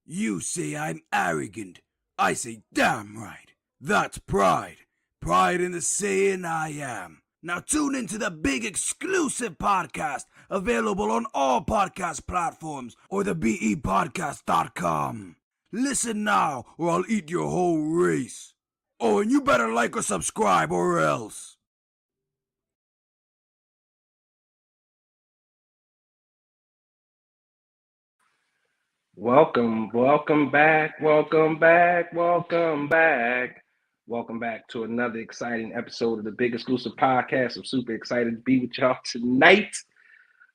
You say I'm arrogant. I say damn right. That's pride. Pride in the saying I am. Now tune into the big exclusive podcast available on all podcast platforms or the BEpodcast.com. Listen now or I'll eat your whole race. Oh, and you better like or subscribe or else. Welcome back to another exciting episode of the Big Exclusive Podcast. I'm super excited to be with y'all tonight.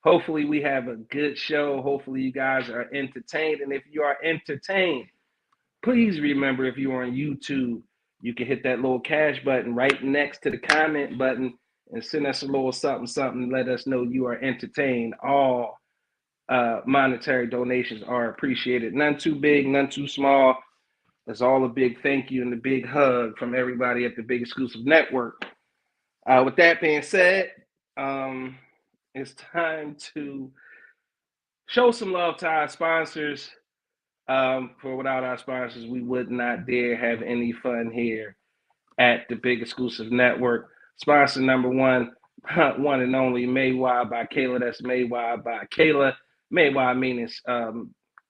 Hopefully we have a good show. Hopefully you guys are entertained. And if you are entertained, please remember, if you're on YouTube, you can hit that little cash button right next to the comment button and send us a little something, let us know you are entertained. All monetary donations are appreciated. None too big, none too small. It's all a big thank you and a big hug from everybody at the Big Exclusive Network. With that being said, it's time to show some love to our sponsors. For without our sponsors, we would not dare have any fun here at the Big Exclusive Network. Sponsor number one, one and only Maywa by Kayla. That's Maywa by Kayla. Maywa meaning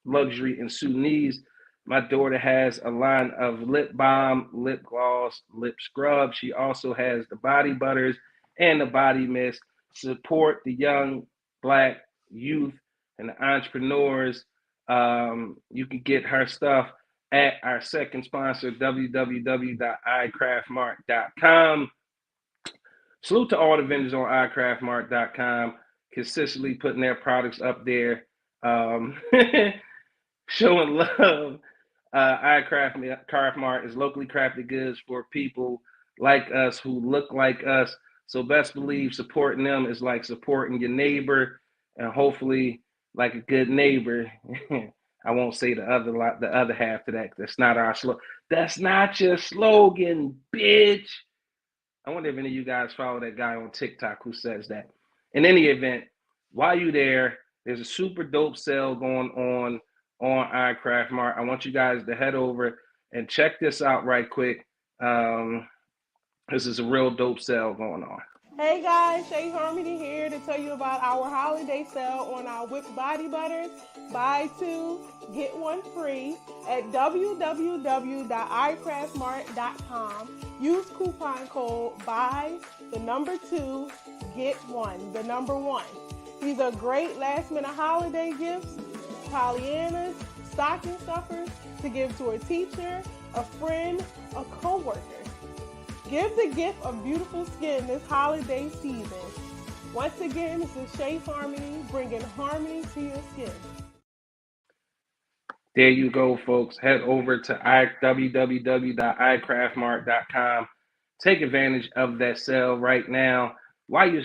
luxury and Sudanese. My daughter has a line of lip balm, lip gloss, lip scrub. She also has the body butters and the body mist. Support the young Black youth and the entrepreneurs. You can get her stuff at our second sponsor, www.icraftmart.com. Salute to all the vendors on icraftmart.com, consistently putting their products up there, showing love. iCraftMart is locally crafted goods for people like us who look like us. So best believe supporting them is like supporting your neighbor, and hopefully, like a good neighbor. I won't say the other half to that. That's not our slogan. That's not your slogan, bitch. I wonder if any of you guys follow that guy on TikTok who says that. In any event, while you're there, there's a super dope sale going on iCraftMart. I want you guys to head over and check this out right quick. This is a real dope sale going on. Hey guys, Shay Harmony here to tell you about our holiday sale on our whipped body butters. Buy two, get one free at www.icraftmart.com. Use coupon code BUY the number 2, get one, the number 1. These are great last minute holiday gifts, Pollyannas, stocking stuffers to give to a teacher, a friend, a coworker. Give the gift of beautiful skin this holiday season. Once again, this is Shay Harmony, bringing harmony to your skin. There you go, folks. Head over to www.icraftmart.com. Take advantage of that sale right now. While you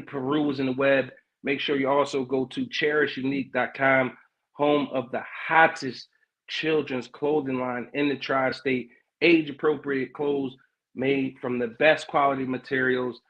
perusing the web, make sure you also go to cherishunique.com, home of the hottest children's clothing line in the tri-state. Age-appropriate clothes made from the best quality materials,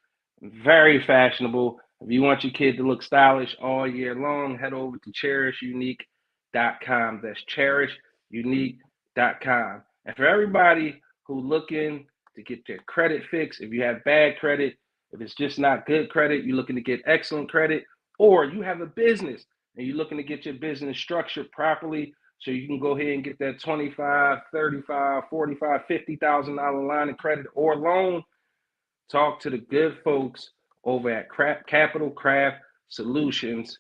very fashionable. If you want your kid to look stylish all year long, head over to cherishunique.com. That's cherishunique.com. And for everybody who's looking to get their credit fixed, if you have bad credit, if it's just not good credit, you're looking to get excellent credit, or you have a business and you're looking to get your business structured properly, so you can go ahead and get that $25,000, $35,000, $45,000, $50,000 line of credit or loan. Talk to the good folks over at Capital Craft Solutions.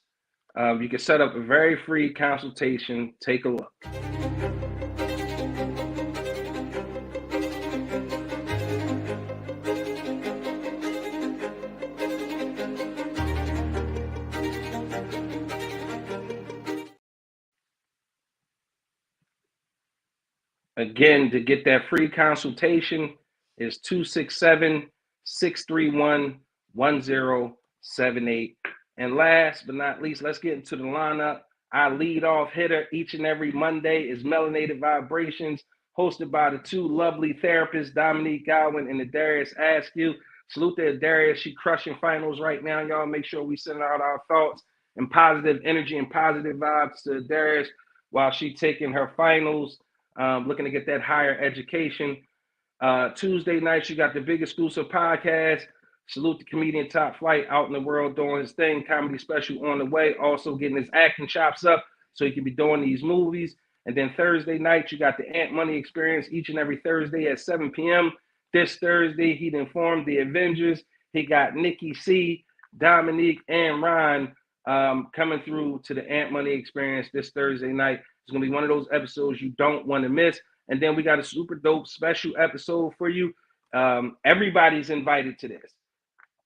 You can set up a very free consultation. Take a look. Again, to get that free consultation is 267-631-1078. And last but not least, let's get into the lineup. Our lead-off hitter each and every Monday is Melanated Vibrations, hosted by the two lovely therapists, Dominique Godwin and Darius Askew. Salute to Darius. She crushing finals right now, y'all. Make sure we send out our thoughts and positive energy and positive vibes to Darius. while she taking her finals, looking to get that higher education. Tuesday nights, you got the big exclusive podcast. Salute the comedian Top Flight out in the world doing his thing. Comedy special on the way. Also getting his acting chops up so he can be doing these movies. And then Thursday night, you got the Ant Money Experience each and every Thursday at 7 p.m. This Thursday, he'd informed the Avengers. He got Nikki C, Dominique, and Ron coming through to the Ant Money Experience this Thursday night. It's going to be one of those episodes you don't want to miss. And then we got a super dope special episode for you. Everybody's invited to this.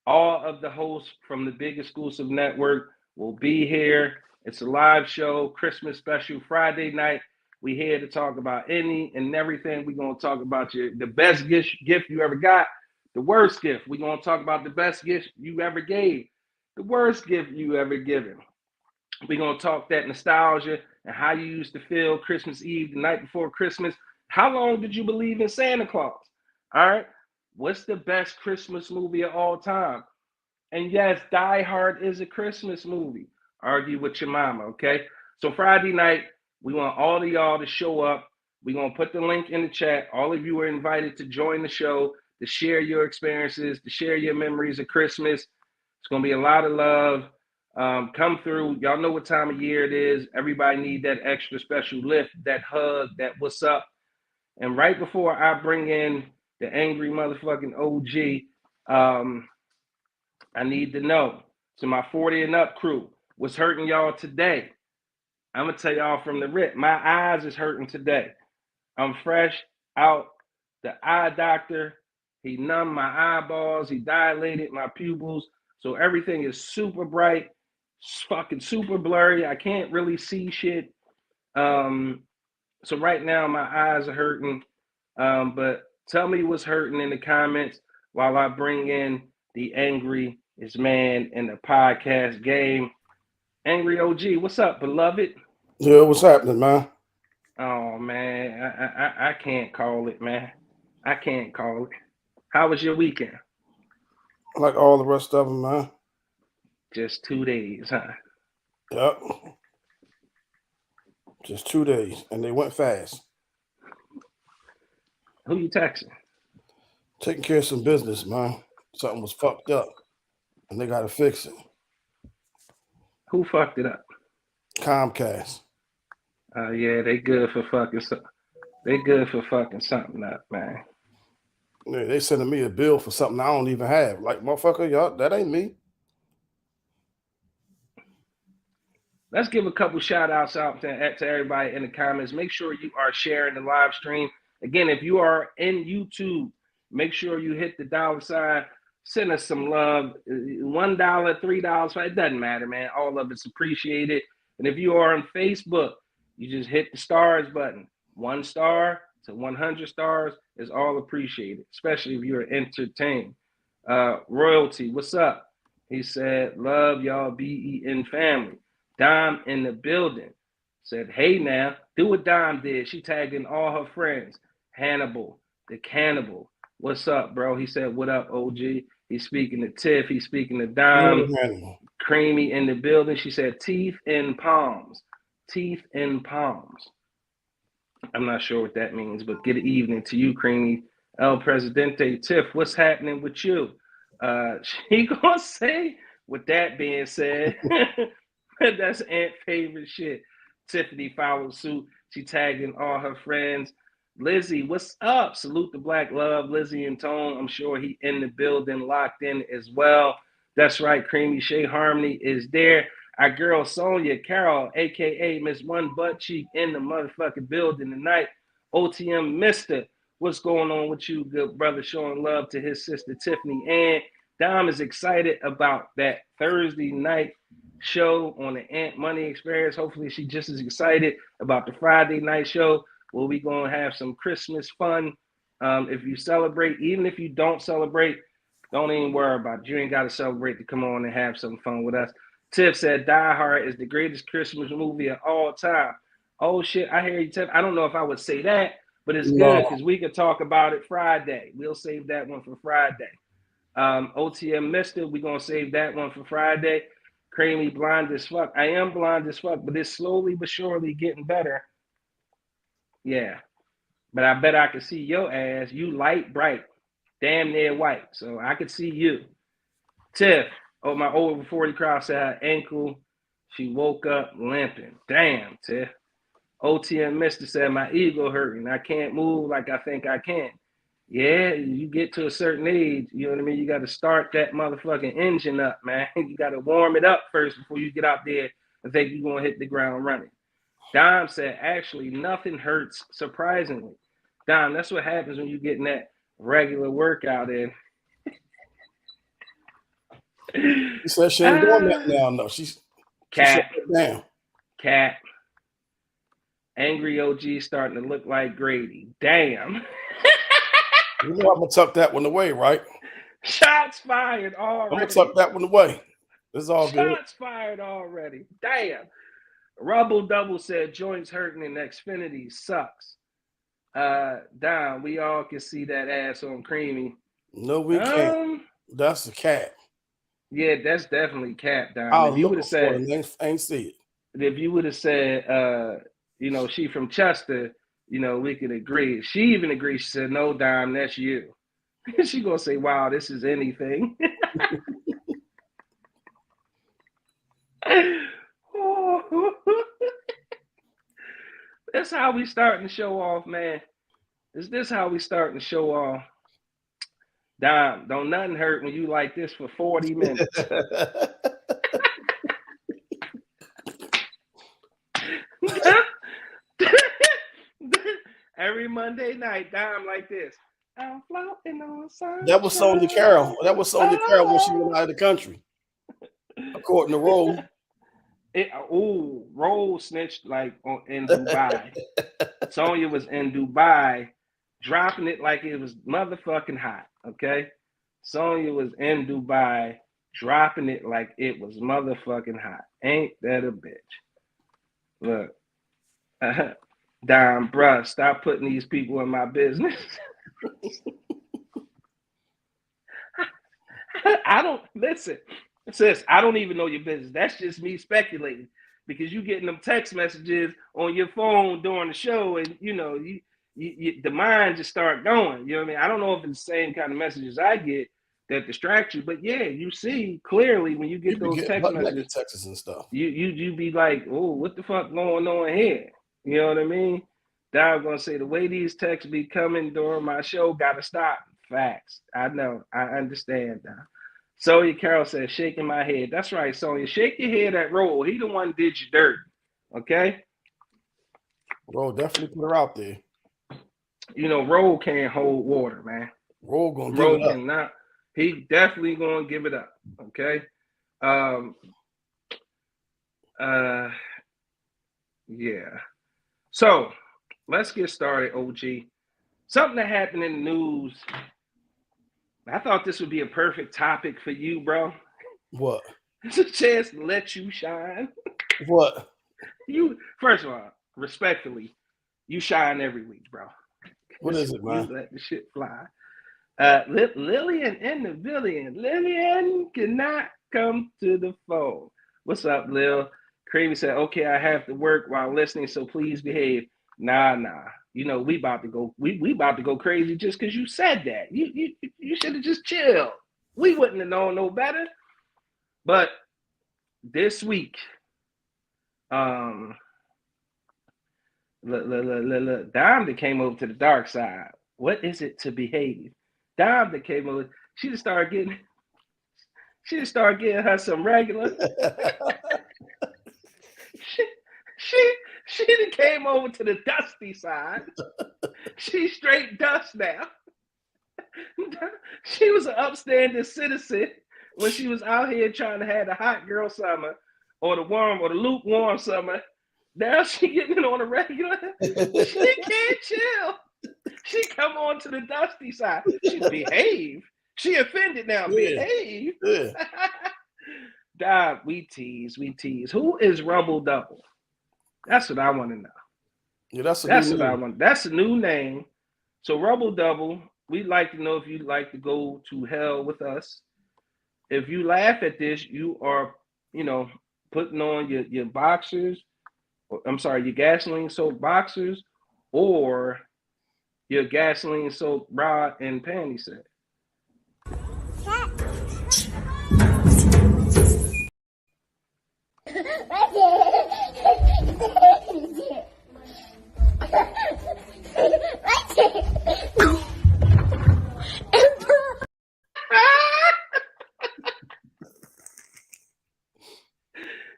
All of the hosts from the Big Exclusive Network will be here. It's a live show, Christmas special, Friday night. We're here to talk about any and everything. We're going to talk about the best gift you ever got, the worst gift. We're going to talk about the best gift you ever gave, the worst gift you ever given. We're going to talk that nostalgia and how you used to feel Christmas Eve, the night before Christmas. How long did you believe in Santa Claus? All right. What's the best Christmas movie of all time? And yes, Die Hard is a Christmas movie. Argue with your mama, okay? So Friday night, we want all of y'all to show up. We're going to put the link in the chat. All of you are invited to join the show, to share your experiences, to share your memories of Christmas. It's going to be a lot of love. Come through. Y'all know what time of year it is. Everybody need that extra special lift, that hug, that what's up. And right before I bring in the angry motherfucking OG, I need to know, to my 40 and up crew, what's hurting y'all today? I'm going to tell y'all from the rip. My eyes is hurting today. I'm fresh out the eye doctor. He numbed my eyeballs. He dilated my pupils. So everything is super bright, fucking super blurry. I can't really see shit. So right now my eyes are hurting. But tell me what's hurting in the comments while I bring in the angriest man in the podcast game. Angry OG, what's up, beloved? Yeah, what's happening, man? Oh man, I can't call it, man. I can't call it. How was your weekend? Like all the rest of them, man. Just 2 days, huh? Yep. Just 2 days, and they went fast. Who you texting? Taking care of some business, man. Something was fucked up, and they got to fix it. Who fucked it up? Comcast. Yeah, they good for fucking something up, man. Yeah, they sending me a bill for something I don't even have. Like, motherfucker, y'all, that ain't me. Let's give a couple shout outs out to everybody in the comments. Make sure you are sharing the live stream. Again, if you are in YouTube, make sure you hit the dollar sign. Send us some love. $1, $3, it doesn't matter, man. All of it's appreciated. And if you are on Facebook, you just hit the stars button. 1 star to 100 stars is all appreciated, especially if you're entertained. Royalty, what's up? He said, love y'all BEN family. Dom in the building said, hey now, do what Dom did. She tagged in all her friends. Hannibal, the cannibal. What's up, bro? He said, what up, OG? He's speaking to Tiff. He's speaking to Dom. Creamy in the building. She said, teeth in palms. Teeth in palms. I'm not sure what that means, but good evening to you, Creamy. El Presidente, Tiff, what's happening with you? She gonna say, with that being said, that's Aunt favorite shit. Tiffany followed suit. She tagged in all her friends. Lizzie, what's up? Salute the Black Love, Lizzie and Tone. I'm sure he in the building, locked in as well. That's right, Creamy. Shay Harmony is there. Our girl Sonia Carol, a.k.a. Miss One Butt Cheek, in the motherfucking building tonight. OTM Mister, what's going on with you, good brother? Showing love to his sister Tiffany. And Dom is excited about that Thursday night show on the Ant Money Experience. Hopefully she's just as excited about the Friday night show where we going to have some Christmas fun. If you celebrate, even if you don't celebrate, don't even worry about it. You ain't got to celebrate to come on and have some fun with us. Tiff said Die Hard is the greatest Christmas movie of all time. Oh, shit, I hear you, Tiff. I don't know if I would say that, but it's good because we could talk about it Friday. We'll save that one for Friday. OTM Mister, we're going to save that one for Friday. Creamy, blind as fuck. I am blind as fuck, but it's slowly but surely getting better. Yeah. But I bet I can see your ass. You light, bright, damn near white. So I could see you. Tiff, my over 40 crowd said her ankle. She woke up limping. Damn, Tiff. OTM Mister said my ego hurting. I can't move like I think I can. Yeah, you get to a certain age, you know what I mean? You got to start that motherfucking engine up, man. You got to warm it up first before you get out there and think you're going to hit the ground running. Dom said, actually, nothing hurts, surprisingly. Dom, that's what happens when you get in that regular workout in. She said she ain't doing that now. No, she's Cat. Damn. Cat. Angry OG starting to look like Grady. Damn. You know I'm gonna tuck that one away, right? Shots fired already. I'm gonna tuck that one away. It's all good. Shots fired already. Damn. Rubble Double said joints hurting in Xfinity sucks. Dom, we all can see that ass on Creamy. No, we can't. That's the cat. Yeah, that's definitely Cat, Dom. If you would have said, ain't see it. If you would have said, she from Chester, we could agree. She even agreed. She said, no, Dom, that's you. She gonna say, wow, this is anything. That's how we starting to show off, man. Is this how we starting to show off? Dom, don't nothing hurt when you like this for 40 minutes. Every Monday night, Dom like this. I'm floating on sunshine. That was Sonya Carroll. That was Sonya Carroll when she went out of the country. According to Roll. Roll snitched in Dubai. Sonya was in Dubai, dropping it like it was motherfucking hot. Okay, Sonya was in Dubai, dropping it like it was motherfucking hot. Ain't that a bitch? Look, Dom, bruh, stop putting these people in my business. I don't listen. Sis, I don't even know your business. That's just me speculating because you getting them text messages on your phone during the show, and you the mind just start going. You know what I mean? I don't know if it's the same kind of messages I get that distract you, but yeah, you see clearly when you get those text messages, texts and stuff. You be like, oh, what the fuck going on here? You know what I mean? Now I'm gonna say the way these texts be coming during my show gotta stop. Facts. I know. I understand now. Sonya Carroll says, shaking my head. That's right, Sonya. Shake your head at Roll. He the one did you dirt. Okay? Roll definitely put her out there. Roll can't hold water, man. Roll gonna give it up. Cannot. He definitely gonna give it up. Okay. Yeah. So let's get started, OG. Something that happened in the news. I thought this would be a perfect topic for you, bro. What? It's a chance to let you shine. What? You, first of all, respectfully, you shine every week, bro. What is it, man? You let the shit fly. Lillian in the billion. Lillian cannot come to the phone. What's up, Lil? Creamy said, okay, I have to work while listening, so please behave. Nah. We about to go. We about to go crazy just because you said that. You should have just chilled. We wouldn't have known no better. But this week, Dom that came over to the dark side. What is it to behave? Dom that came over. She just started getting her some regular. She done came over to the dusty side. She's straight dust now. She was an upstanding citizen when she was out here trying to have the hot girl summer or the warm or the lukewarm summer. Now she getting it on a regular. She can't chill. She come on to the dusty side. She behave. She offended now. Yeah. Behave. Yeah. Dog, we tease. Who is Rubble Double? That's what I want to know. Yeah, that's what I want. That's a new name. So Rubble Double, we'd like to know if you'd like to go to hell with us. If you laugh at this, you are, putting on your boxers, your gasoline soaked boxers, or your gasoline soaked bra and panty set.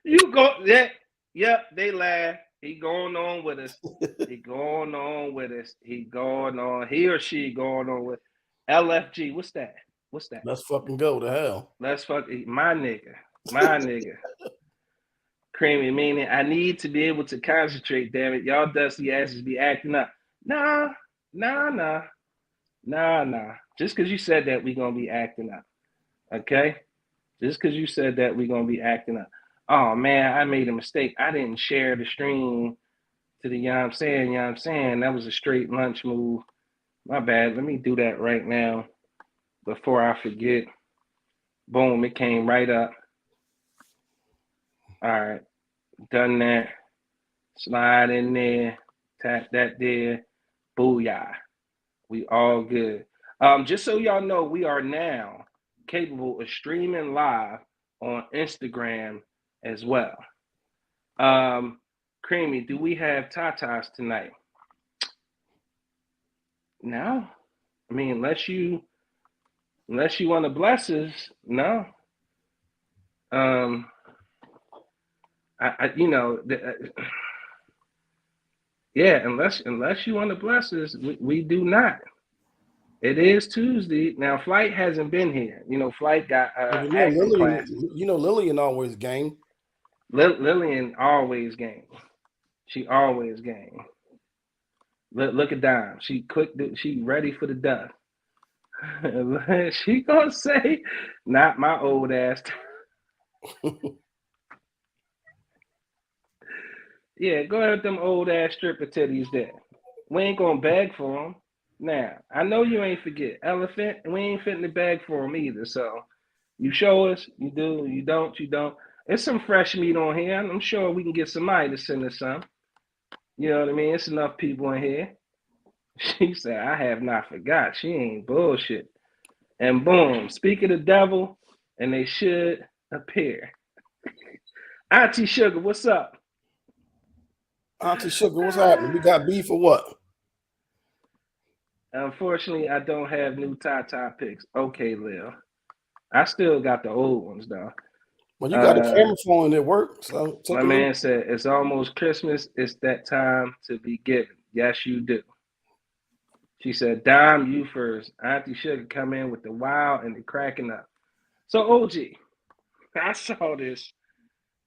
You go, yeah, yep, they laugh. He going on with us. He going on with us. He or she going on with LFG. What's that? Let's fucking go to hell. Let's my nigga. Creamy, meaning I need to be able to concentrate, damn it. Y'all dusty asses be acting up. Nah. Just because you said that, we gonna be acting up. Okay? Just because you said that, we gonna be acting up. Oh man, I made a mistake. I didn't share the stream to the I'm saying. That was a straight lunch move. My bad. Let me do that right now before I forget. Boom, it came right up. All right, done that. Slide in there, tap that there. Booyah. We all good. Just so y'all know, we are now capable of streaming live on Instagram as well. Creamy, do we have tatas tonight? No. I mean, unless you want to bless us, no. Yeah, unless you want to bless us, we do not. It is Tuesday. Now, Flight hasn't been here. Flight got acting class. Lillian always game. Lillian always game. She always game. Look at Dime. She clicked it. She ready for the death. She gonna say, not my old ass. Yeah, go ahead with them old ass stripper titties there. We ain't gonna beg for them. Now, I know you ain't forget. Elephant, we ain't fitting to beg for them either. So, you show us, you do, you don't. There's some fresh meat on here. I'm sure we can get somebody to send us some. You know what I mean? It's enough people in here. She said, I have not forgot. She ain't bullshit. And boom, speak of the devil, and they should appear. Auntie Sugar, what's up? Auntie Sugar, what's happening? We got beef or what? Unfortunately, I don't have new Tata pics. Okay, Lil. I still got the old ones, though. Well, you got a camera phone that works. So my man said, it's almost Christmas. It's that time to be given. Yes, you do. She said, Dime, you first. Auntie Sugar come in with the wild and the cracking up. So, OG, I saw this,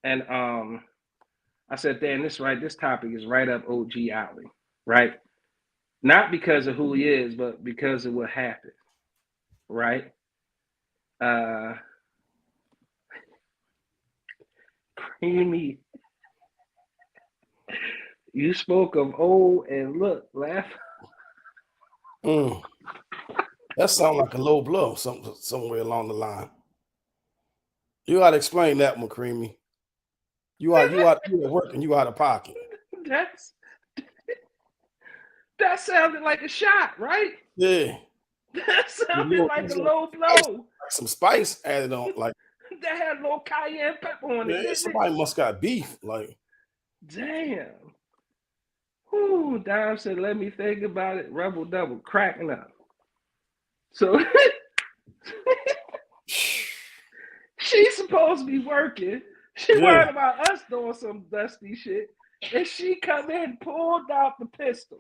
and I said, damn, this topic is right up OG alley, right? Not because of who he is, but because of what happened, right? Creamy. You spoke of old and look, laugh. That sounds like a low blow somewhere along the line. You got to explain that one, Creamy. You are working. You out of pocket. That sounded like a shot, right? Yeah. That sounded like a low blow. Like some spice added on, like that had a little cayenne pepper on it. Yeah, somebody must got beef. Like, damn. Whoo, Dime said, let me think about it. Rebel double cracking up. So she's supposed to be working. She worried about us doing some dusty shit. And she come in, pulls out the pistol,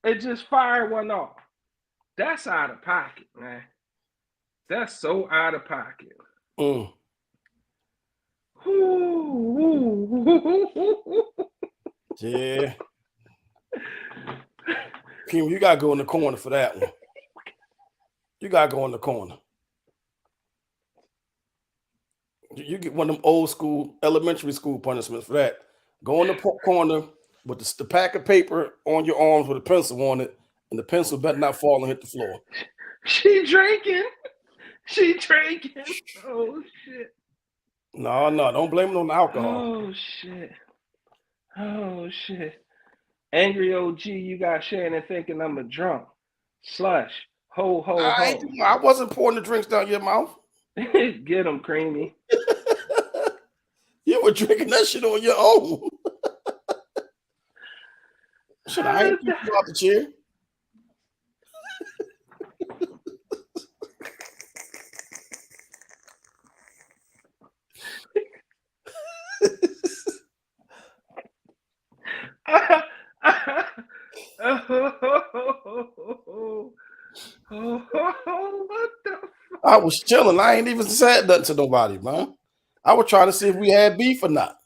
and just fired one off. That's out of pocket, man. That's so out of pocket. Yeah. Kim, you gotta go in the corner for that one. You gotta go in the corner. You get one of them old school, elementary school punishments for that. Go in the corner with the pack of paper on your arms with a pencil on it, and the pencil better not fall and hit the floor. She drinking. She drinking. Oh shit. No, don't blame it on the alcohol. Oh shit. Angry OG, you got Shannon thinking I'm a drunk. Slush. Ho ho ho. I wasn't pouring the drinks down your mouth. Get him, Creamy. You were drinking that shit on your own. Should I ain't kick you out the chair? What the fuck? I was chilling. I ain't even said nothing to nobody, man. I was trying to see if we had beef or not.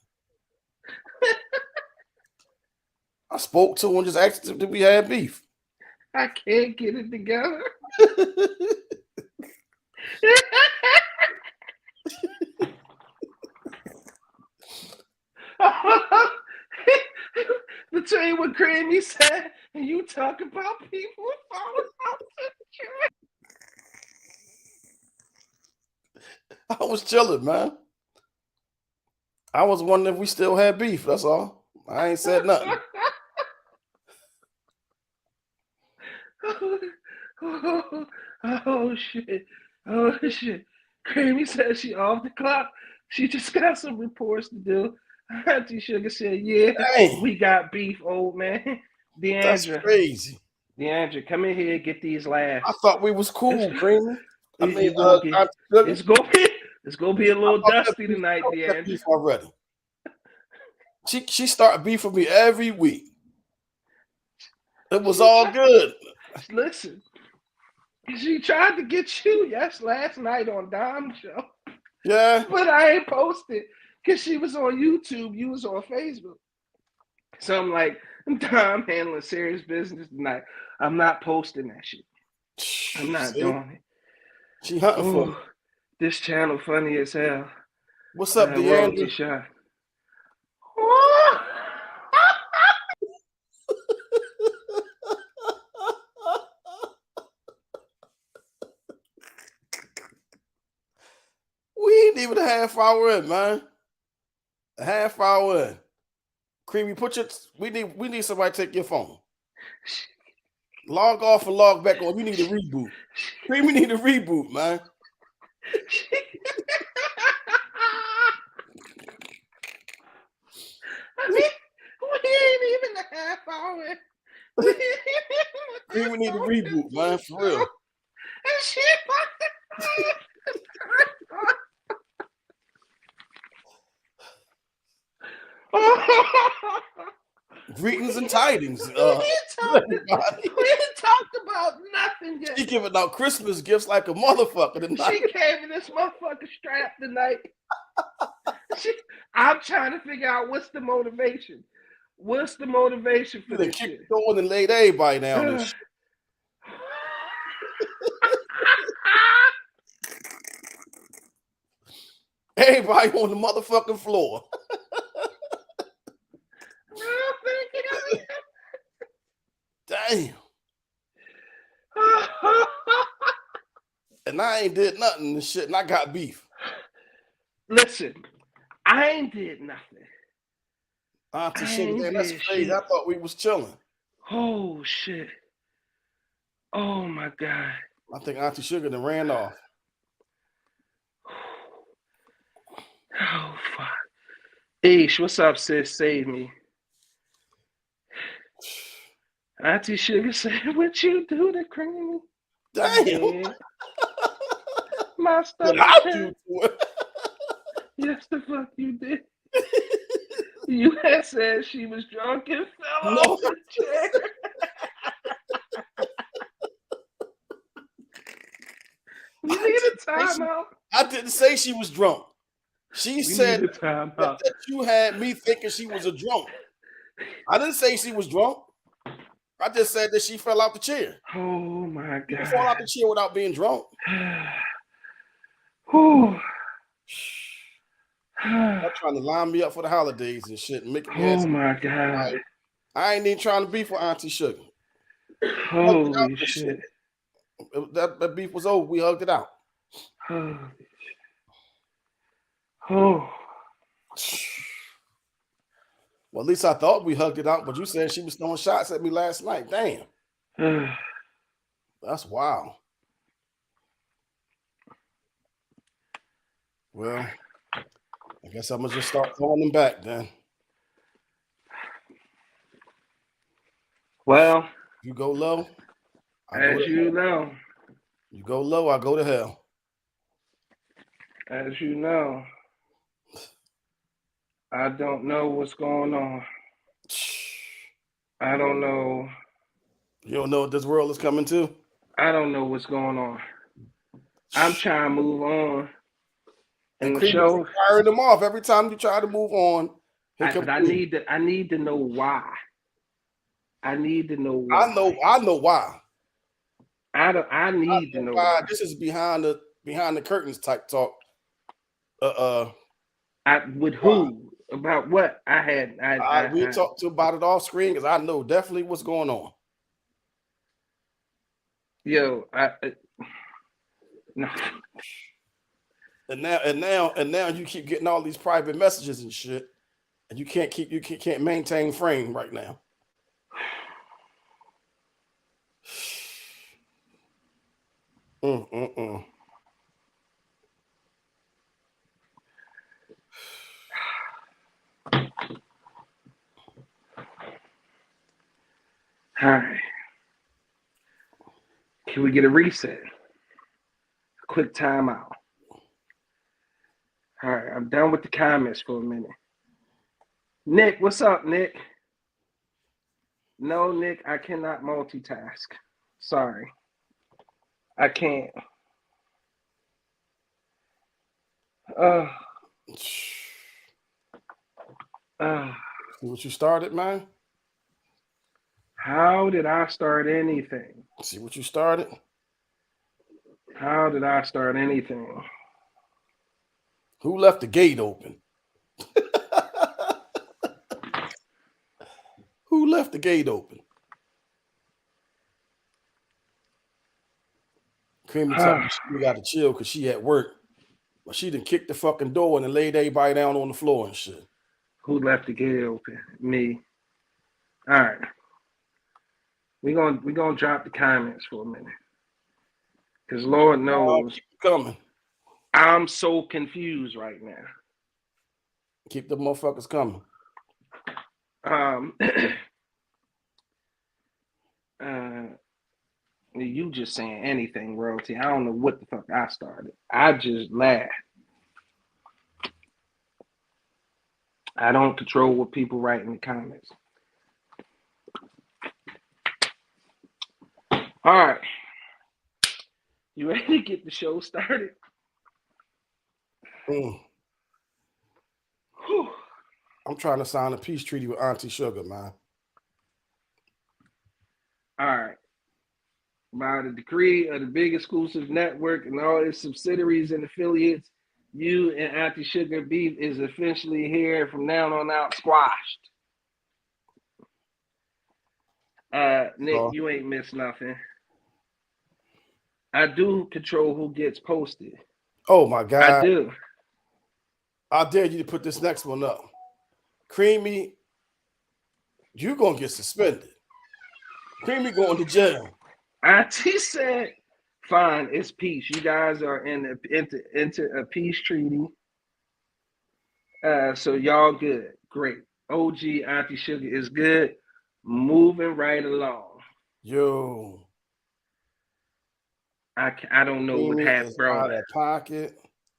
I spoke to him and just asked if we had beef. I can't get it together. Between what Creamy said and you talk about people falling out the I was chilling, man. I was wondering if we still had beef. That's all. I ain't said nothing. Oh shit. Oh shit. Creamy said she off the clock. She just got some reports to do. Auntie Sugar said, yeah, Dang. we got beef, old man. That's Deandra. crazy. Deandra, come in here and get these laughs. I thought we was cool, Creamy. I mean, it's gonna be a little dusty tonight, Deandra. Beef already. She started beef with me every week. It was all good. Listen, she tried to get you last night on Dom's show. Yeah. But I ain't posted because she was on YouTube. You was on Facebook. So I'm like, Dom handling serious business tonight. I'm not posting that shit. I'm not doing it. She hunting for me. This channel funny as hell. What's up, Deandra? We ain't even a half hour in, man. A half hour in. Creamy, we need somebody to take your phone. Log off and log back on. You need a reboot. Creamy need a reboot, man. I mean, we ain't even a half hour in. Creamy need a reboot, man, for real. Greetings and tidings. We ain't talked about nothing yet. She giving out Christmas gifts like a motherfucker tonight. She came in this motherfucker strap tonight. I'm trying to figure out what's the motivation. What's the motivation for this shit? Going and laid everybody down this shit. Everybody on the motherfucking floor. Damn. And I ain't did nothing and shit, and I got beef. Listen, I ain't did nothing. Auntie Sugar, man, that's crazy. I thought we was chilling. Oh shit. Oh my God. I think Auntie Sugar done ran off. Oh fuck. Ish, what's up, sis? Save me. Auntie Sugar said, what you do to Creamy? Damn. My stuff. What I do to her? Yes, the fuck you did. You had said she was drunk and fell off the chair. We need a timeout. I didn't say she was drunk. She said that you had me thinking she was a drunk. I didn't say she was drunk. I just said that she fell out the chair. Oh my God. You fall out the chair without being drunk. I'm trying to line me up for the holidays and shit. And make oh my God. I ain't even trying to beef with Auntie Sugar. Holy shit. That beef was over. We hugged it out. Oh. Well, at least I thought we hugged it out, but you said she was throwing shots at me last night. Damn. That's wild. Well, I guess I'm going to just start throwing them back then. Well, you go low, as you know. You go low, I go to hell. As you know, I don't know what's going on. I don't know. You don't know what this world is coming to? I don't know what's going on. I'm trying to move on. And the show firing them off every time you try to move on. But I need to know why. I need to know why. I know why. I need to know why. This is behind the curtains type talk. With who? About what? We talked about it off screen because I know definitely what's going on. Yo, no. And now you keep getting all these private messages and shit, and you can't maintain frame right now. All right. Can we get a reset? A quick timeout. All right, I'm done with the comments for a minute. Nick, what's up, Nick? No, Nick, I cannot multitask. Sorry. I can't. See what you started, man? How did I start anything? See what you started? How did I start anything? Who left the gate open? Who left the gate open? Creamy told me she got to chill because she at work. But she done kicked the fucking door and laid everybody down on the floor and shit. Who left the gate open? Me. All right. We're gonna drop the comments for a minute. Because Lord knows keep coming. I'm so confused right now. Keep the motherfuckers coming. You just saying anything, royalty. I don't know what the fuck I started. I just laughed. I don't control what people write in the comments. All right. You ready to get the show started? I'm trying to sign a peace treaty with Auntie Sugar, man. All right. By the decree of the big exclusive network and all its subsidiaries and affiliates, you and Auntie Sugar Beef is officially here from now on out, squashed. Nick, you ain't missed nothing. I do control who gets posted. Oh my God. I do. I dare you to put this next one up. Creamy, you're going to get suspended. Creamy going to jail. Auntie said, fine, it's peace. You guys are into a peace treaty. So y'all good. Great. OG Auntie Sugar is good. Moving right along. Yo. I don't know what happened, bro. Out of pocket.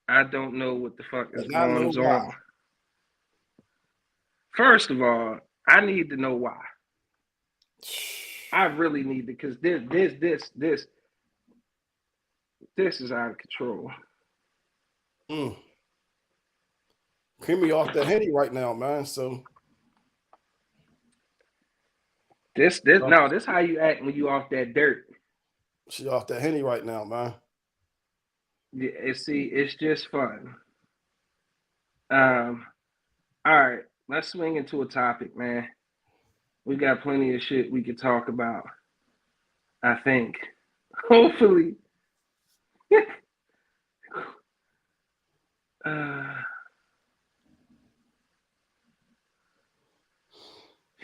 I don't know what the fuck is going on. First of all, I need to know why. I really need to, because this is out of control. Creamy off the Henny right now, man. So this how you act when you off that dirt. She off that Henny right now, man. Yeah, see, it's just fun. All right, let's swing into a topic, man. We got plenty of shit we could talk about. I think. Hopefully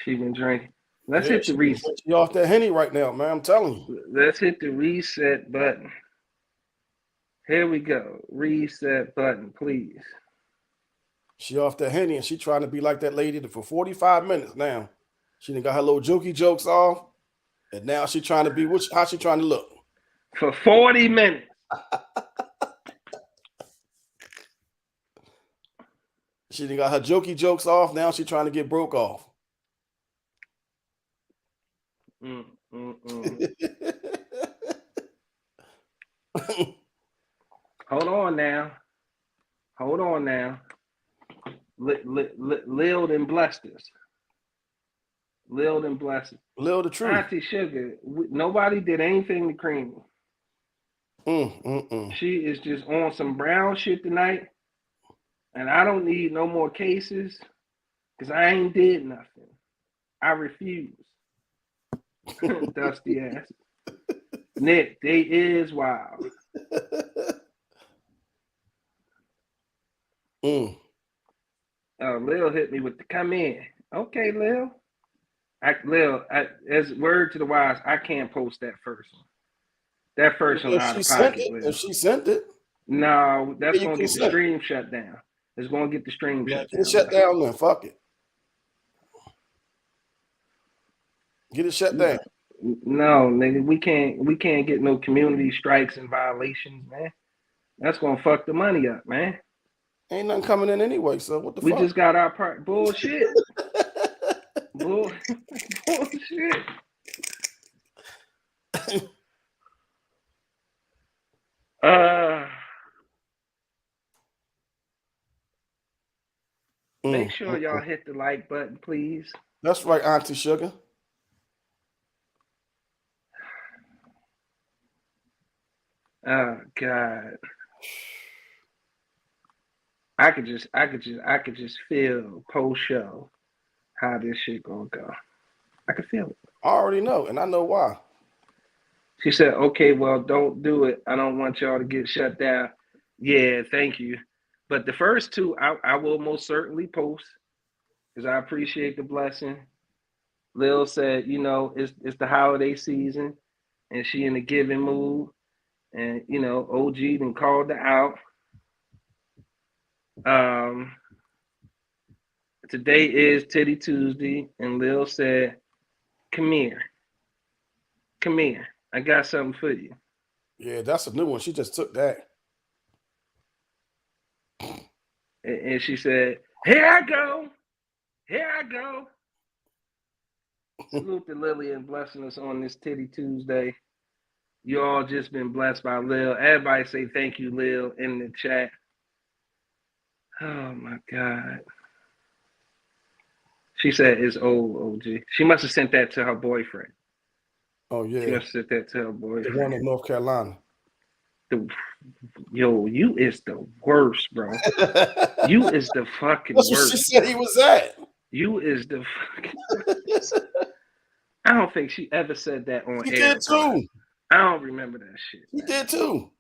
She been drinking. Let's hit the reset. She off that Henny right now, man. I'm telling you. Let's hit the reset button. Here we go. Reset button, please. She off that Henny and she trying to be like that lady for 45 minutes now. She done got her little jokey jokes off. And now she trying to be, how she trying to look? For 40 minutes. She done got her jokey jokes off. Now she trying to get broke off. Hold on now. Lil and blessed us. Lil and blessed us. Lil the truth. Auntie Sugar, nobody did anything to Creamy. She is just on some brown shit tonight. And I don't need no more cases because I ain't did nothing. I refuse. Dusty ass. Nick, they is wild. Lil hit me with the come in. Okay, Lil. As word to the wise, I can't post that first one. That first one out of pocket. If she sent it. No, that's going to get the stream shut down. It's going to get the stream shut down. Get it shut down then. Fuck it. Get it shut down. No, nigga, we can't get no community strikes and violations, man. That's gonna fuck the money up, man. Ain't nothing coming in anyway, so what the fuck? We just got our part. Bullshit. Bullshit. Make sure y'all hit the like button, please. That's right, Auntie Sugar. Oh God. I could just feel post show how this shit gonna go. I could feel it. I already know, and I know why. She said, okay, well, don't do it. I don't want y'all to get shut down. Yeah, thank you. But the first two, I will most certainly post because I appreciate the blessing. Lil said, you know, it's the holiday season and she in a giving mood. And, you know, OG then called her out. Today is Titty Tuesday, and Lil said, come here. I got something for you. Yeah, that's a new one. She just took that. And she said, here I go. Salute to Lillian blessing us on this Titty Tuesday. You all just been blessed by Lil. Everybody say thank you, Lil, in the chat. Oh, my God. She said it's old, OG. She must have sent that to her boyfriend. Oh, yeah. She must have sent that to her boyfriend. The one in North Carolina. Yo, you is the worst, bro. You is the fucking worst. That's what she said he was at. You is the fucking worst. I don't think she ever said that on air. He did too. I don't remember that shit. He did too.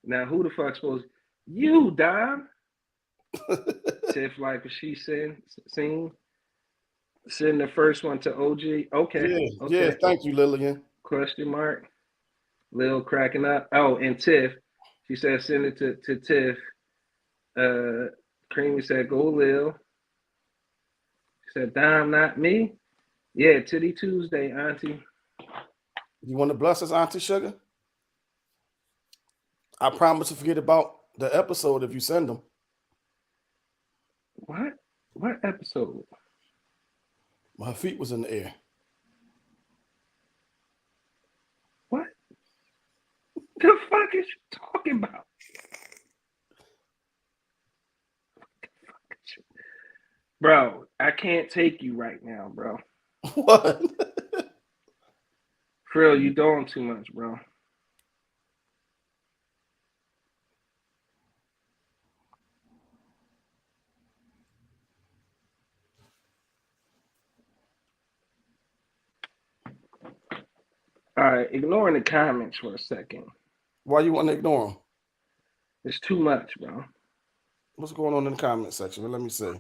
Now, who the fuck supposed you, Dom? Tiff, like she seen the first one to OG. Okay. Yeah, thank you, Lillian. Question mark. Lil cracking up. Oh, and Tiff, she said send it to Tiff. Creamy said go Lil. She said Dom, not me. Yeah, Titty Tuesday, Auntie. You want to bless us, Auntie Sugar? I promise to forget about the episode if you send them. What? What episode? My feet was in the air. What? The fuck is you talking about? Bro, I can't take you right now, bro. What? For real, you doing too much, bro. All right, ignoring the comments for a second. Why you want to ignore them? It's too much, bro. What's going on in the comment section? Let me see.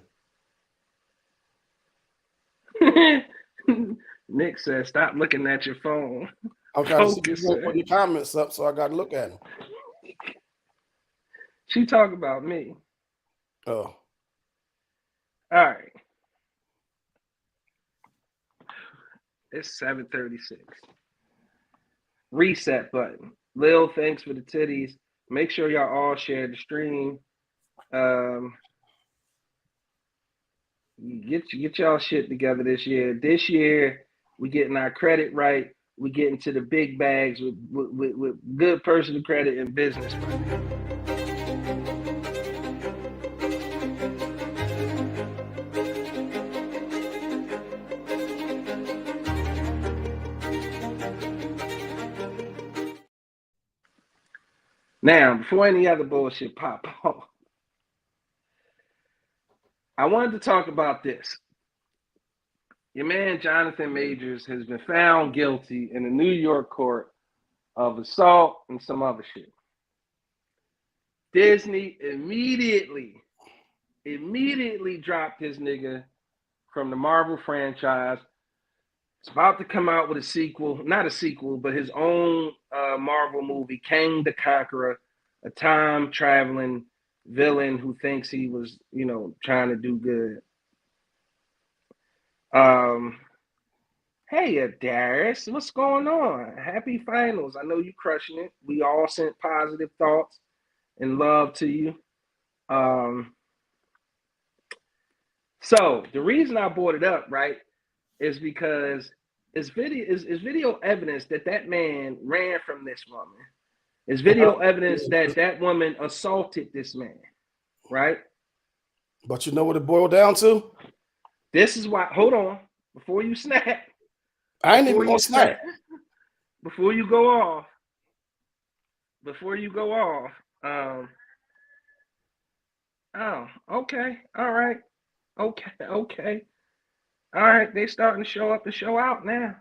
Nick says, "Stop looking at your phone." I'm trying to see people putting the comments up, so I got to look at them. She talk about me. Oh. All right. It's 7:36. Reset button. Lil, thanks for the titties. Make sure y'all all share the stream. Get y'all shit together this year. This year, we getting our credit right. We getting to the big bags with good personal credit and business credit. Now, before any other bullshit pop off, I wanted to talk about this. Your man Jonathan Majors has been found guilty in a New York court of assault and some other shit. Disney immediately dropped his nigga from the Marvel franchise. It's about to come out with a sequel, not a sequel, but his own Marvel movie, Kang the Conqueror, a time-traveling villain who thinks he was, trying to do good. Hey, Darius, what's going on? Happy finals. I know you crushing it. We all sent positive thoughts and love to you. So the reason I brought it up, right, is because it's video evidence that man ran from this woman. It's video evidence that woman assaulted this man, right? But you know what it boiled down to? This is why. Hold on, before you snap. I ain't even gonna snap. Before you go off. Oh, okay, all right, okay. All right, they starting to show up and show out now.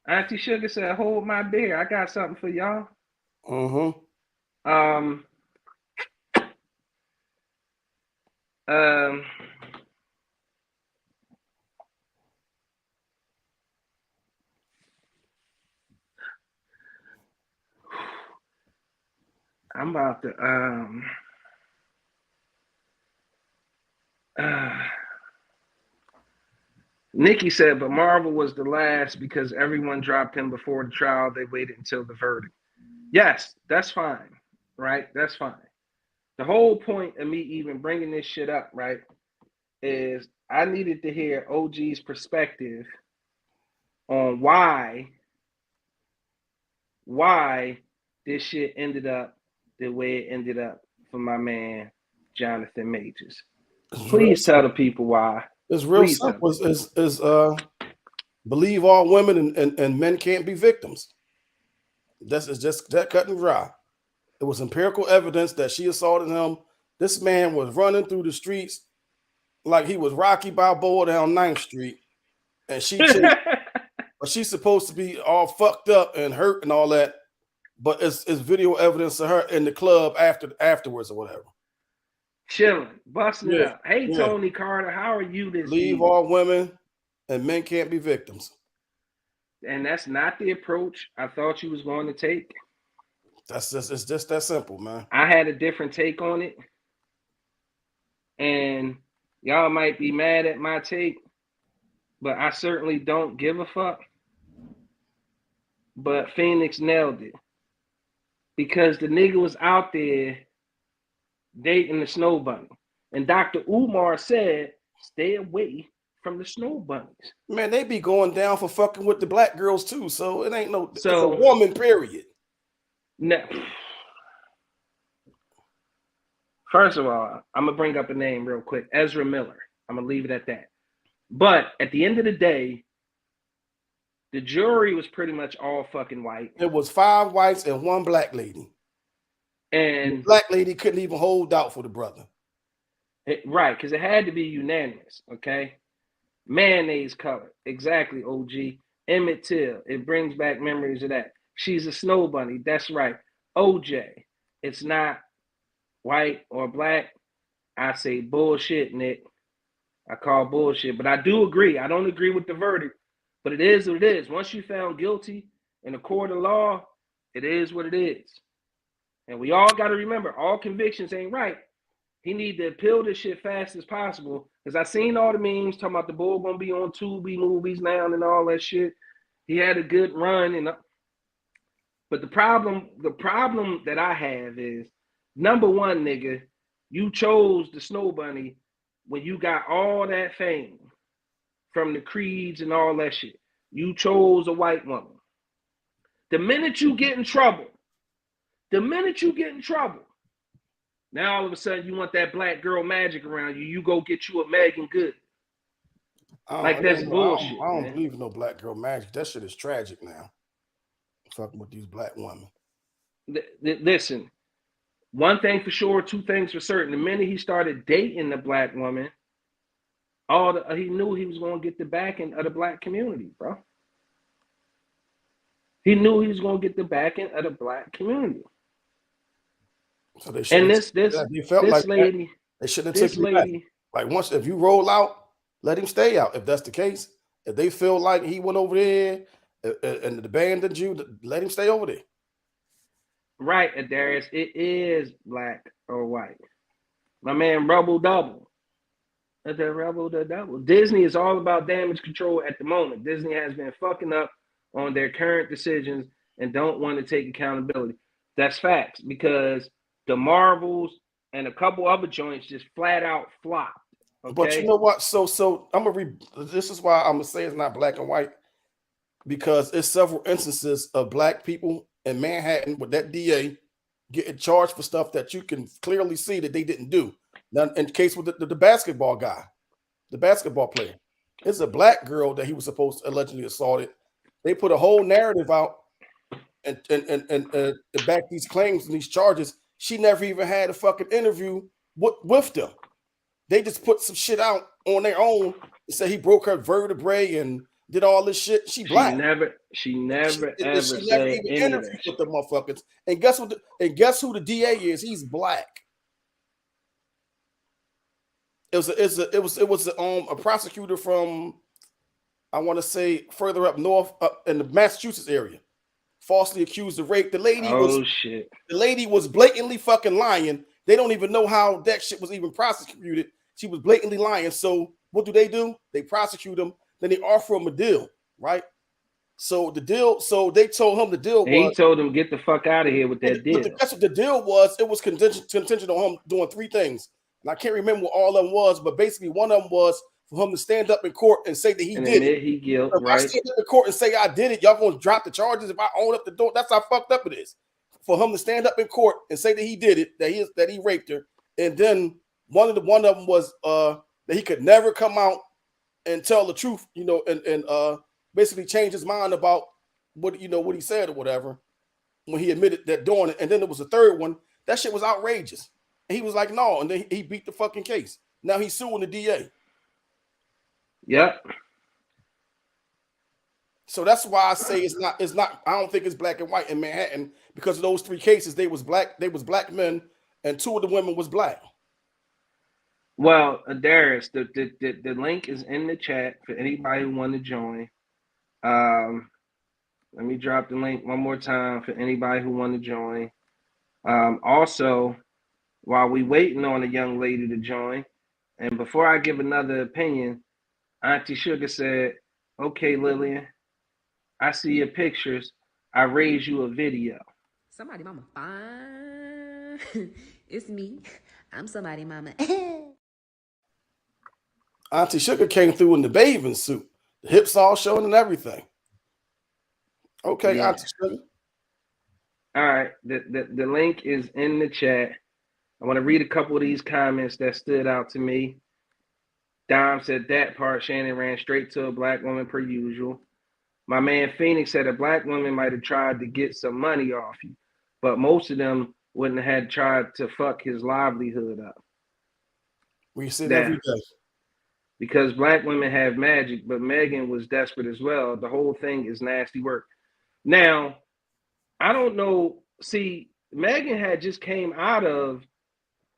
Auntie Sugar said, "Hold my beer. I got something for y'all." I'm about to Nikki said, but Marvel was the last because everyone dropped him before the trial. They waited until the verdict. Yes, that's fine, right? That's fine. The whole point of me even bringing this shit up, right, is I needed to hear OG's perspective on why this shit ended up the way it ended up for my man, Jonathan Majors. Please tell the people why. It's real simple. Is believe all women and men can't be victims. It's just that cut and dry. It was empirical evidence that she assaulted him. This man was running through the streets like he was Rocky Balboa down 9th Street, and but she's supposed to be all fucked up and hurt and all that. But it's video evidence of her in the club afterwards or whatever. Chilling, busting it up. Hey, Tony Carter, how are you this Leave evening? all women and men can't be victims. And that's not the approach I thought you was going to take. It's just that simple, man. I had a different take on it. And y'all might be mad at my take, but I certainly don't give a fuck. But Phoenix nailed it. Because the nigga was out there dating the snow bunny. And Dr. Umar said, stay away from the snow bunnies. Man, they be going down for fucking with the black girls too. So it ain't it's a woman, period. No. First of all, I'm going to bring up a name real quick. Ezra Miller. I'm going to leave it at that. But at the end of the day, the jury was pretty much all fucking white. It was 5 whites and 1 black lady. And the black lady couldn't even hold out for the brother. Right, because it had to be unanimous, okay? Mayonnaise color. Exactly, OG. Emmett Till. It brings back memories of that. She's a snow bunny. That's right. OJ. it's not white or black, I say bullshit, Nick. I call bullshit. But I do agree. I don't agree with the verdict, but it is what it is. Once you found guilty in a court of law, it is what it is. And we all got to remember, all convictions ain't right. He need to appeal this shit fast as possible. Because I seen all the memes talking about the bull gonna be on Tubi movies now and all that shit. He had a good run, but the problem that I have is, number one, nigga, you chose the Snow Bunny when you got all that fame from the creeds and all that shit. You chose a white woman. The minute you get in trouble, now all of a sudden you want that black girl magic around you. You go get you a Megan Good. Like that's bullshit. I don't believe in no black girl magic. That shit is tragic now. Fucking with these black women. Listen, one thing for sure, two things for certain. The minute he started dating the black woman, he knew he was going to get the backing of the black community, bro. He knew he was going to get the backing of the black community. So they and this lady, they shouldn't have taken back. Like once, if you roll out, let him stay out. If that's the case, if they feel like he went over there and abandoned you, let him stay over there. Right, Darius. It is black or white. My man, Rebel Double. The Rebel the Double. Disney is all about damage control at the moment. Disney has been fucking up on their current decisions and don't want to take accountability. That's facts, because the Marvels and a couple other joints just flat out flopped. Okay? But you know what? So I'm gonna read. This is why I'm gonna say it's not black and white, because it's several instances of black people in Manhattan with that DA getting charged for stuff that you can clearly see that they didn't do. Now, in the case with the basketball guy, the basketball player, it's a black girl that he was supposed to allegedly assaulted. They put a whole narrative out and to back these claims and these charges. She never even had a fucking interview with them. They just put some shit out on their own and said he broke her vertebrae and did all this shit. She black. She never even interviewed with the motherfuckers. And guess what? Guess who the DA is? He's black. It was a prosecutor from, I want to say, further up north, up in the Massachusetts area, falsely accused of rape. The lady was blatantly fucking lying. They don't even know how that shit was even prosecuted. She was blatantly lying. So what do? They prosecute him. Then they offer him a deal, right? So they told him the deal was, he told him, get the fuck out of here with that deal. That's what the deal was. It was contingent on him doing three things. And I can't remember what all of them was, but basically one of them was for him to stand up in court and say that he did it. He guilt, if I stand up in court and say I did it, y'all gonna drop the charges if I own up the door. That's how fucked up it is. For him to stand up in court and say that he did it, that he raped her, and then one of them was that he could never come out and tell the truth, and basically change his mind about what he said or whatever when he admitted that doing it. And then there was a third one. That shit was outrageous. And he was like, no, and then he beat the fucking case. Now he's suing the DA. Yep. So that's why I say it's not. I don't think it's black and white in Manhattan, because of those three cases. They was black men, and two of the women was black. Well, Darius, the link is in the chat for anybody who want to join. Let me drop the link one more time for anybody who want to join. Also, while we waiting on a young lady to join, and before I give another opinion, Auntie Sugar said, "Okay, Lillian, I see your pictures. I raise you a video." Somebody mama fine. It's me. I'm somebody mama. Auntie Sugar came through in the bathing suit. The hips all showing and everything. Okay, yeah. Auntie Sugar. All right. The link is in the chat. I want to read a couple of these comments that stood out to me. Dom said that part, Shannon ran straight to a black woman per usual. My man Phoenix said a black woman might have tried to get some money off you, but most of them wouldn't have had tried to fuck his livelihood up. We see that every day. Because black women have magic, but Megan was desperate as well. The whole thing is nasty work. Now, I don't know. See, Megan had just came out of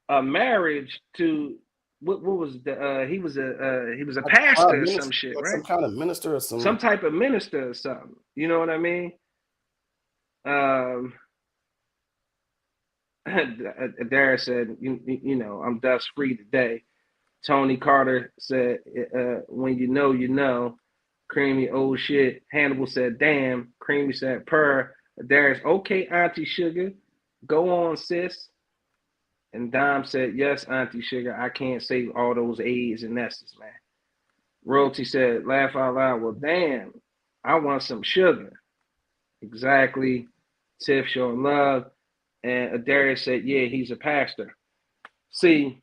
a marriage to what was he was a pastor or some shit, like right? some kind of minister or Some type of minister or something. You know what I mean? Darius said, you know, I'm dust free today. Tony Carter said, when you know, you know. Creamy, old shit. Hannibal said, damn. Creamy said, purr. Darius, okay, Auntie Sugar. Go on, sis. And Dom said, yes, Auntie Sugar. I can't say all those A's and S's, man. Royalty said, laugh out loud. Well, damn. I want some sugar. Exactly. Tiff showing love. And Darius said, yeah, he's a pastor. See,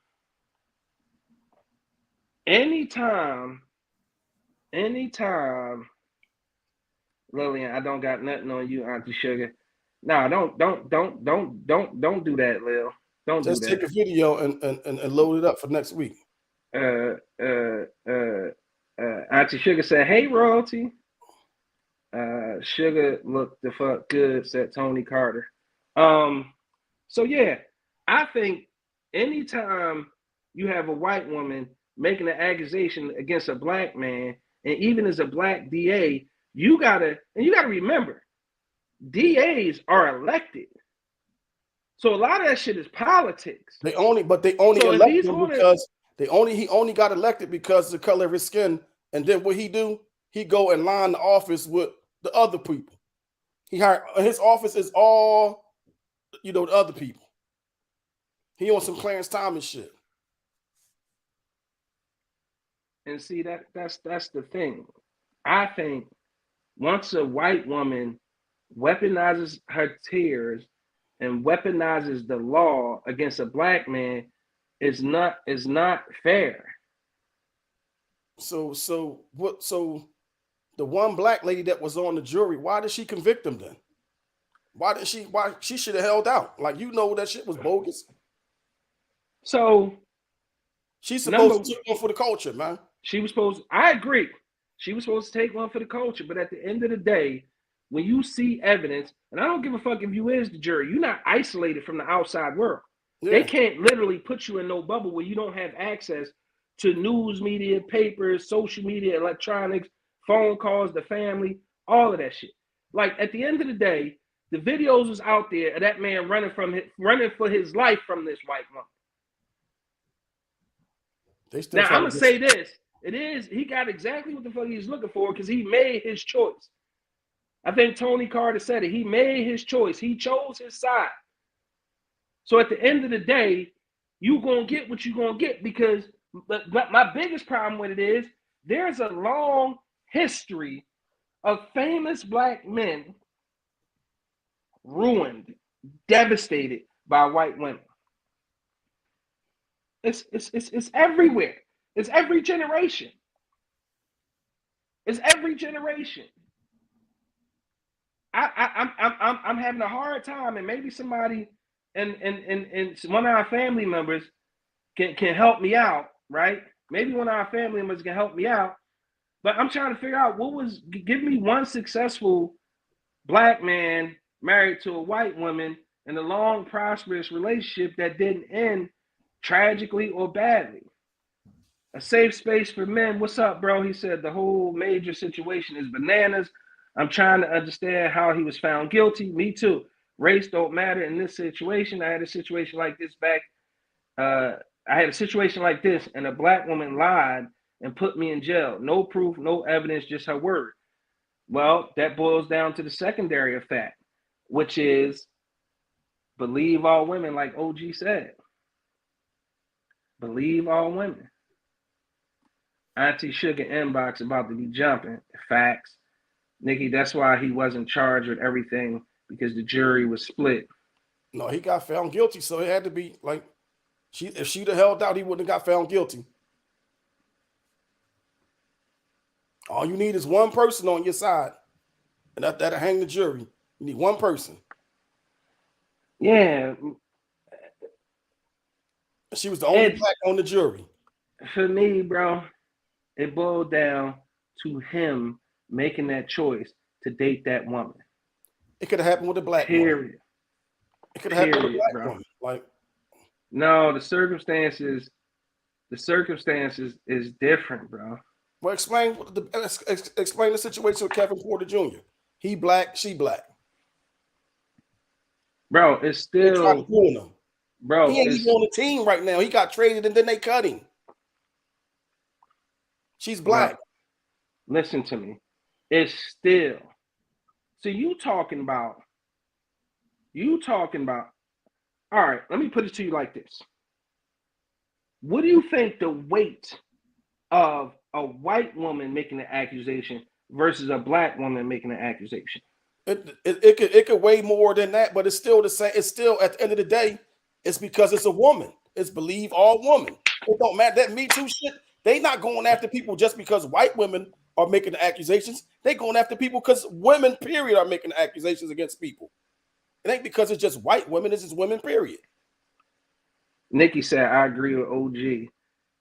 anytime, Lillian, I don't got nothing on you, Auntie Sugar. No, don't do that, Lil. Don't just do take that. a video and load it up for next week. Auntie Sugar said, hey, Royalty. Sugar looked the fuck good, said Tony Carter. So yeah, I think anytime you have a white woman making an accusation against a black man, and even as a black DA, you gotta remember, DAs are elected. So a lot of that shit is politics. They only So elect him because he only got elected because of the color of his skin. And then what he do? He go and line the office with the other people. He hired, his office is all, you know, the other people. He on some Clarence Thomas shit. And see, that's the thing. I think once a white woman weaponizes her tears and weaponizes the law against a black man, is not fair. So the one black lady that was on the jury, why did she convict him then? Why she should have held out? Like, you know, that shit was bogus. So she's supposed to take one for the culture, man. I agree. She was supposed to take one for the culture, but at the end of the day, when you see evidence, and I don't give a fuck if you is the jury, you're not isolated from the outside world. Yeah. They can't literally put you in no bubble where you don't have access to news media, papers, social media, electronics, phone calls, the family, all of that shit. Like, at the end of the day, the videos was out there of that man running for his life from this white woman. Now, I'm going to say this. He got exactly what the fuck he's looking for because he made his choice. I think Tony Carter said it. He made his choice. He chose his side. So at the end of the day, you're going to get what you're going to get because my biggest problem with it is there's a long history of famous black men ruined, devastated by white women. It's everywhere. It's every generation. It's every generation. I'm having a hard time, and maybe somebody and one of our family members can help me out, right? Maybe one of our family members can help me out. But I'm trying to figure out give me one successful black man married to a white woman in a long, prosperous relationship that didn't end tragically or badly. A safe space for men. What's up, bro? He said the whole major situation is bananas. I'm trying to understand how he was found guilty. Me too. Race don't matter in this situation. I had a situation like this and a black woman lied and put me in jail. No proof, no evidence, just her word. Well, that boils down to the secondary effect, which is believe all women, like OG said. Believe all women. Auntie Sugar inbox about to be jumping. Facts. Nikki, that's why he wasn't charged with everything, because the jury was split. No, he got found guilty, so it had to be like, if she'd have held out, he wouldn't have got found guilty. All you need is one person on your side, and that'll hang the jury. You need one person. Yeah. She was the only black on the jury. For me, bro, it boiled down to him making that choice to date that woman. It could have happened with a black woman. It could have happened with a Period, black bro. woman. Like, No, the circumstances is different, bro. well, explain the situation with Kevin Porter Jr. He black, she black. Bro, it's They tried to still, ruin him. bro, He ain't it's even on the team right now. He got traded and then they cut him. She's black. bro, listen to me. It's still. So you talking about, all right, let me put it to you like this. What do you think the weight of a white woman making an accusation versus a black woman making an accusation? It could weigh more than that, but it's still the same. It's still at the end of the day, it's because it's a woman. It's believe all woman. It don't matter that Me Too shit. They not going after people just because white women are making the accusations. They going after people because women, period, are making accusations against people. It ain't because it's just white women. It's just women, period. Nikki said, I agree with OG.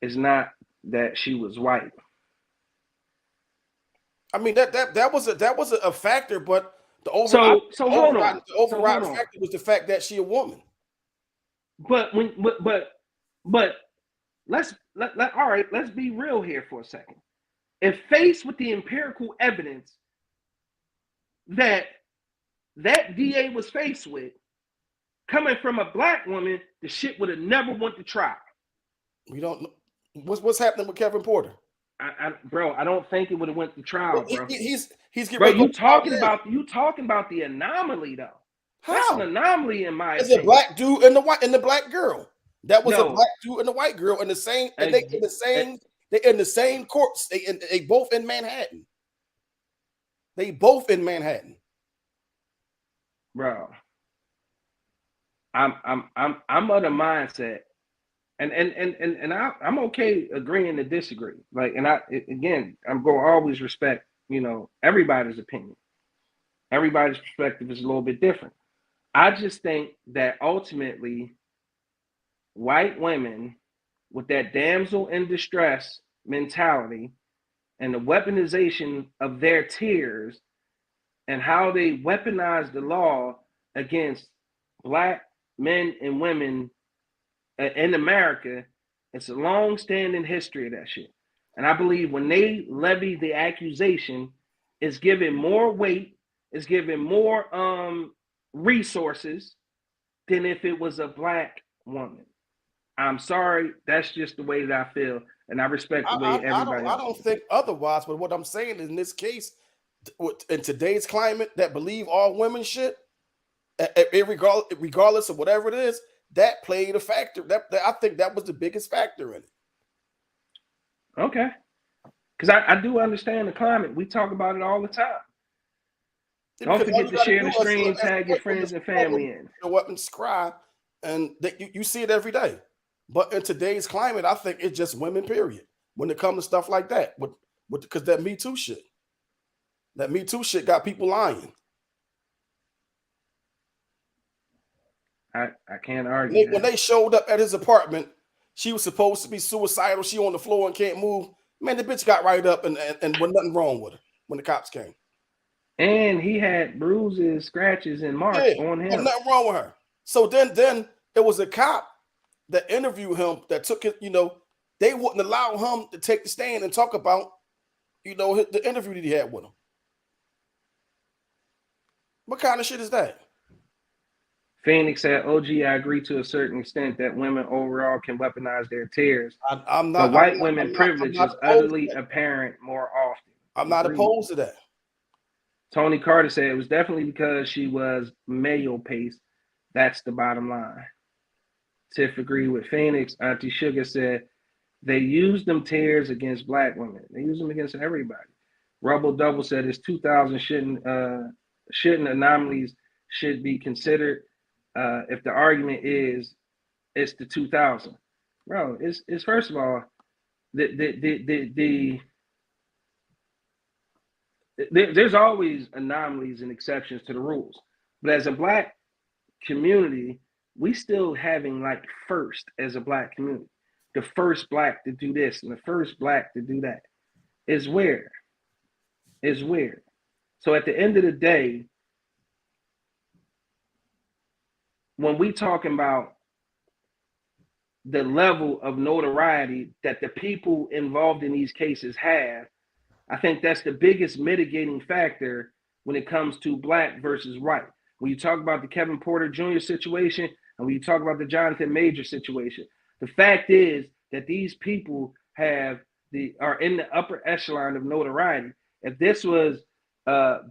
It's not that she was white. I mean that was a factor, but the overriding factor was the fact that she a woman. But let's be real here for a second. If faced with the empirical evidence that DA was faced with, coming from a black woman, the shit would have never went to trial. We don't know what's happening with Kevin Porter. Bro, I don't think it would have went to trial, bro. He's getting bro. ready You talking about the anomaly though? How? That's an anomaly in my opinion. opinion. A black dude and the black girl. That was a black dude and a white girl in the same, and they in the same courts. They both in Manhattan. They both in Manhattan. Bro. I'm of the mindset, and I'm okay agreeing to disagree. Like, and I'm going to always respect, everybody's opinion. Everybody's perspective is a little bit different. I just think that ultimately, white women with that damsel in distress mentality and the weaponization of their tears and how they weaponize the law against black men and women in America, it's a long-standing history of that shit. And I believe when they levy the accusation, it's given more weight, it's given more resources than if it was a black woman. I'm sorry, that's just the way that I feel, and I respect the way everybody else. I don't think otherwise, but what I'm saying in this case, in today's climate, that believe all women shit, regardless of whatever it is, that played a factor. That I think that was the biggest factor in it. Okay, because I do understand the climate. We talk about it all the time. Don't forget to share the stream, tag your friends and family in. Show up and subscribe, and you see it every day. But in today's climate, I think it's just women, period. When it comes to stuff like that, because that Me Too shit got people lying. I can't argue. When they showed up at his apartment, she was supposed to be suicidal. She on the floor and can't move. Man, the bitch got right up and was nothing wrong with her when the cops came. And he had bruises, scratches, and marks on him. Nothing wrong with her. So then it was a cop that interviewed him that took it. They wouldn't allow him to take the stand and talk about, the interview that he had with him. What kind of shit is that? Phoenix said, OG, I agree to a certain extent that women overall can weaponize their tears. But white women privilege is utterly apparent more often. I'm not opposed to that. Tony Carter said it was definitely because she was male paced. That's the bottom line. Tiff agreed with Phoenix. Auntie Sugar said they used them tears against black women. They use them against everybody. Rubble Double said it's 2000 shouldn't anomalies should be considered. If the argument is it's the 2000, bro, it's first of all there's always anomalies and exceptions to the rules, but as a black community, we still having like first as a black community, the first black to do this and the first black to do that is weird. So at the end of the day, when we talking about the level of notoriety that the people involved in these cases have, I think that's the biggest mitigating factor when it comes to black versus white. When you talk about the Kevin Porter Jr. situation and when you talk about the Jonathan Major situation, the fact is that these people are in the upper echelon of notoriety. If this was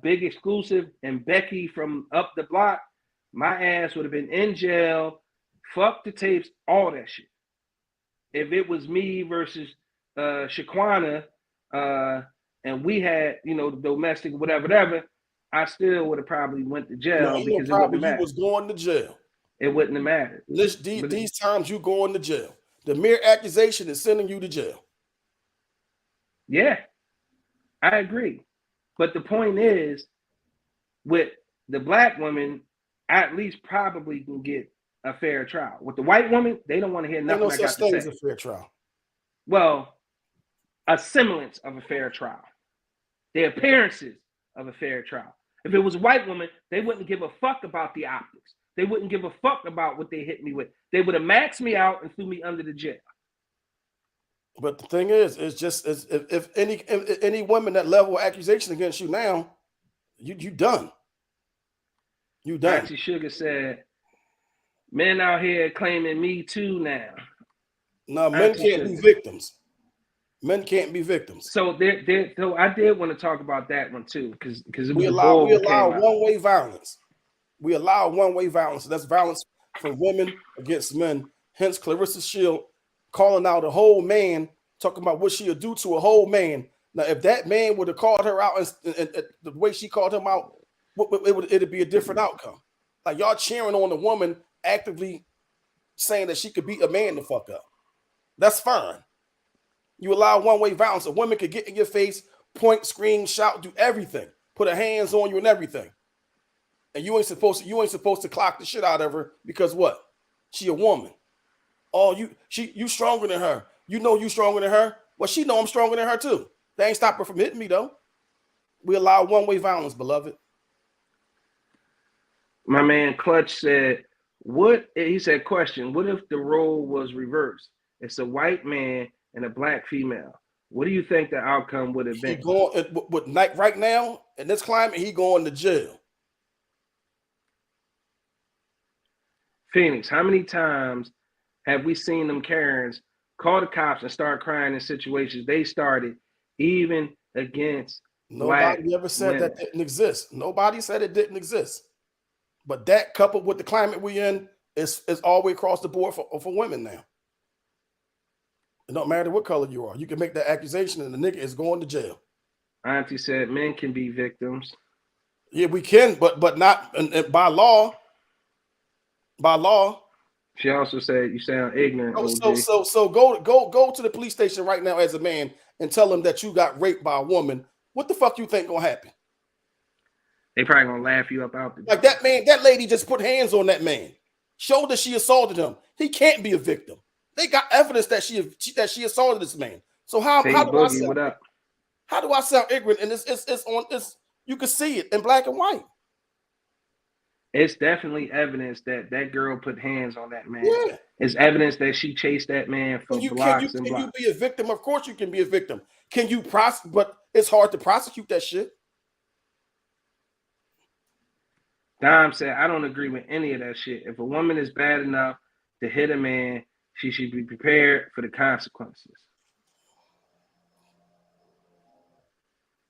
Big Exclusive and Becky from up the block, my ass would have been in jail, fuck the tapes, all that shit. If it was me versus Shaquana, and we had, the domestic, whatever, I still would have probably went to jail because it wouldn't have mattered. You was going to jail. It wouldn't have mattered. These times you going to jail. The mere accusation is sending you to jail. Yeah, I agree. But the point is, with the black woman, I at least probably can get a fair trial. With the white woman, they don't want to hear nothing I got to say. There's no such thing as a fair trial. Well, a semblance of a fair trial. The appearances of a fair trial. If it was a white woman, they wouldn't give a fuck about the optics. They wouldn't give a fuck about what they hit me with. They would have maxed me out and threw me under the jail. But the thing is, it's just if any women that level accusation against you now, you done. You done. Auntie Sugar said, men out here claiming me too now. No, men can't be victims. Men can't be victims. So so I did want to talk about that one too, because we allow one-way violence. We allow one-way violence. That's violence from women against men. Hence, Clarissa Shield calling out a whole man, talking about what she'll do to a whole man. Now, if that man would have called her out and the way she called him out, it'd be a different outcome. Like y'all cheering on the woman actively saying that she could beat a man the fuck up. That's fine. You allow one-way violence. A woman could get in your face, point, scream, shout, do everything, put her hands on you and everything. And you ain't supposed to clock the shit out of her because what? She a woman. Oh, you stronger than her. You know you stronger than her. Well, she know I'm stronger than her too. They ain't stop her from hitting me though. We allow one-way violence, beloved. My man Clutch said, he said, question, what if the role was reversed? It's a white man and a black female. What do you think the outcome would have been? Right now, in this climate, he going to jail. Phoenix, how many times have we seen them Karens call the cops and start crying in situations they started, even against Nobody ever said that didn't exist. Nobody said it didn't exist. But that coupled with the climate we in is all the way across the board for women now. It don't matter what color you are. You can make that accusation and the nigga is going to jail. Auntie said men can be victims. Yeah, we can, but not by law. By law. She also said you sound ignorant. So go to the police station right now as a man and tell them that you got raped by a woman. What the fuck you think gonna happen? They probably gonna laugh you up out the like that man. That lady just put hands on that man, showed that she assaulted him. He can't be a victim. They got evidence that she assaulted this man. So how do I sound ignorant? And it's you can see it in black and white. It's definitely evidence that girl put hands on that man. Yeah. It's evidence that she chased that man for blocks and blocks. Can you be a victim? Of course you can be a victim. Can you prosecute? But it's hard to prosecute that shit. Dom said, I don't agree with any of that shit. If a woman is bad enough to hit a man, she should be prepared for the consequences.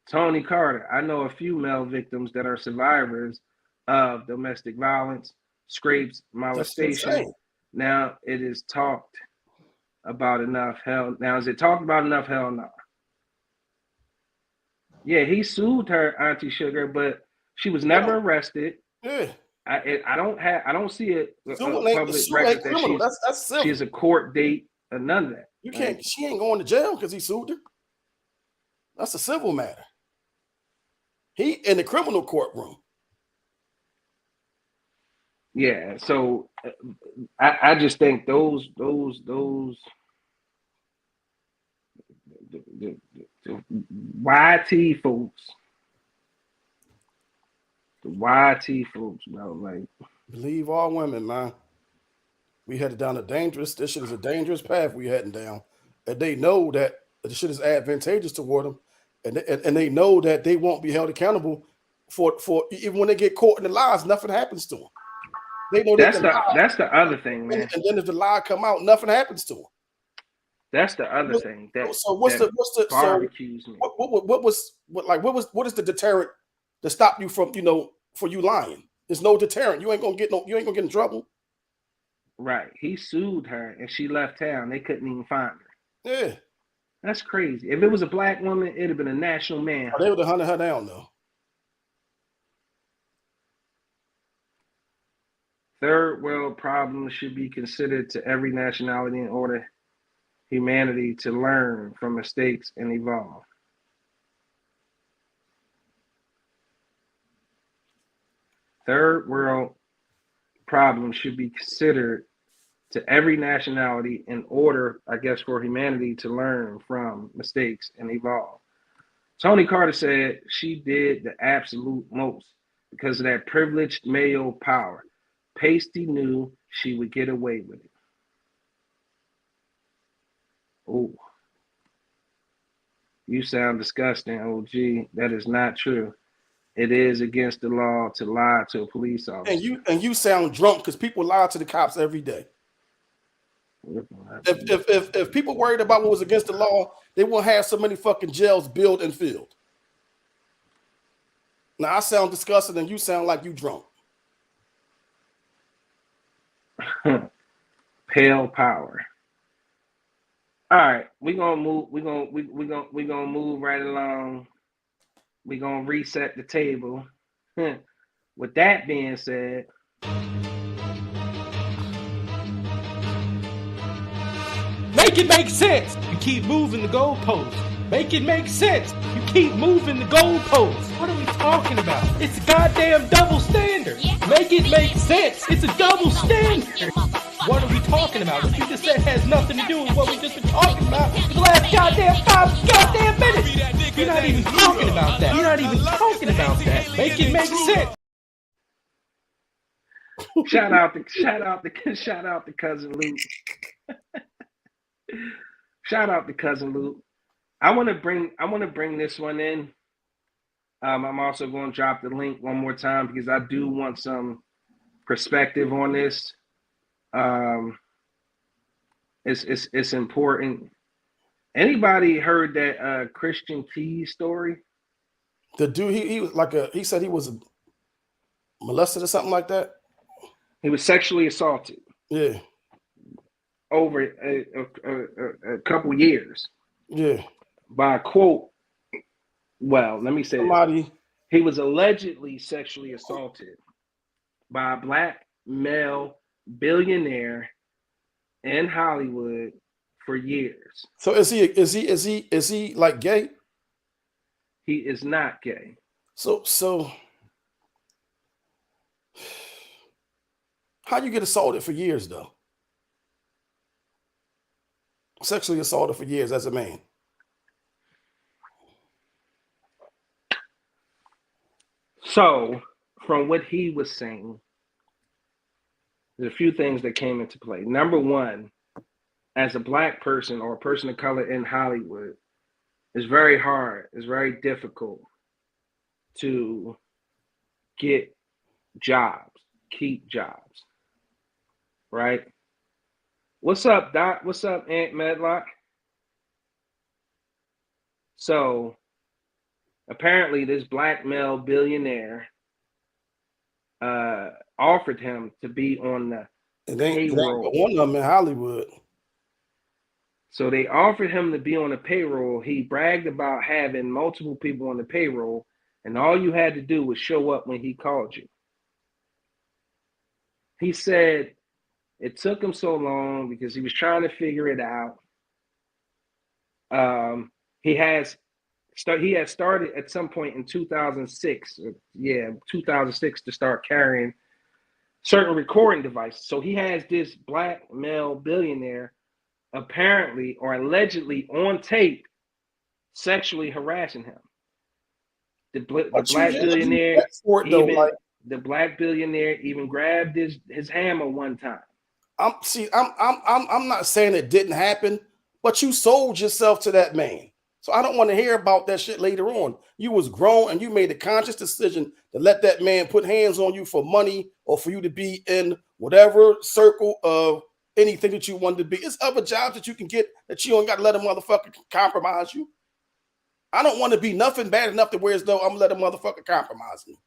Tony Carter, I know a few male victims that are survivors of domestic violence, scrapes, molestation. Now it is talked about enough. Now is it talked about enough? Hell no. Yeah, he sued her, Auntie Sugar, but she was never arrested. Yeah. I don't see it public record that she's a court date or none of that. She ain't going to jail because he sued her. That's a civil matter. He in the criminal courtroom. Yeah, so I just think those YT folks, bro, like Believe all women, man. We headed down this shit is a dangerous path we heading down. And they know that the shit is advantageous toward them. And they know that they won't be held accountable for even when they get caught in the lies, nothing happens to them. They know That's they can lie. that's the other thing, man. And then if the lie come out, nothing happens to them. That's the other thing that barbecues me. What is the deterrent to stop you from, for you lying? There's no deterrent. You ain't gonna get in trouble. Right. He sued her and she left town. They couldn't even find her. Yeah. That's crazy. If it was a black woman, it'd have been a national manhunt. They would have hunted her down though. Third world problems should be considered to every nationality in order humanity to learn from mistakes and evolve. Third world problems should be considered to every nationality in order, I guess, for humanity to learn from mistakes and evolve. Tony Carter said she did the absolute most because of that privileged male power. Pasty knew she would get away with it. Oh, you sound disgusting, OG. That is not true. It is against the law to lie to a police officer. And you sound drunk because people lie to the cops every day. If people worried about what was against the law, they won't have so many fucking jails built and filled. Now I sound disgusting and you sound like you drunk. Pale power. All right, we're gonna move. We're gonna move right along. We're gonna reset the table. With that being said, make it make sense. You keep moving the goalposts. Make it make sense. You keep moving the goalposts. What are we talking about? It's a goddamn double standard. Make it make sense. It's a double standard. What are we talking about? What you just said has nothing to do with what we just been talking about for the last goddamn 5 goddamn minutes. You're not even talking about that. You're not even talking about that. Make it make sense. shout out to cousin Luke. Shout out to cousin Luke. I want to bring this one in. I'm also going to drop the link one more time because I do want some perspective on this. It's important. Anybody heard that Christian Keys story? The dude, he was he said he was molested or something like that. He was sexually assaulted. Yeah. Over a couple years. Yeah. By a quote. Well, let me say somebody. He was allegedly sexually assaulted by a black male billionaire in Hollywood for years. So is he like gay? He is not gay. So how you get assaulted for years though? Sexually assaulted for years as a man. So from what he was saying, there's a few things that came into play. Number one, as a black person or a person of color in Hollywood, it's very hard, it's very difficult to get jobs, keep jobs, right? What's up, Doc? What's up, Aunt Medlock? So apparently this black male billionaire offered him to be on the payroll. One of them in Hollywood. So they offered him to be on the payroll. He bragged about having multiple people on the payroll, and all you had to do was show up when he called you. He said it took him so long because he was trying to figure it out. He had started at some point in 2006. 2006 to start carrying certain recording devices. So he has this black male billionaire apparently or allegedly on tape sexually harassing him. The black billionaire, the black billionaire even grabbed his hammer one time. I'm not saying it didn't happen, but you sold yourself to that man. So I don't want to hear about that shit later on. You was grown and you made a conscious decision to let that man put hands on you for money or for you to be in whatever circle of anything that you wanted to be. It's other jobs that you can get that you don't got to let a motherfucker compromise you. I don't want to be nothing bad enough to where as though I'm gonna let a motherfucker compromise me.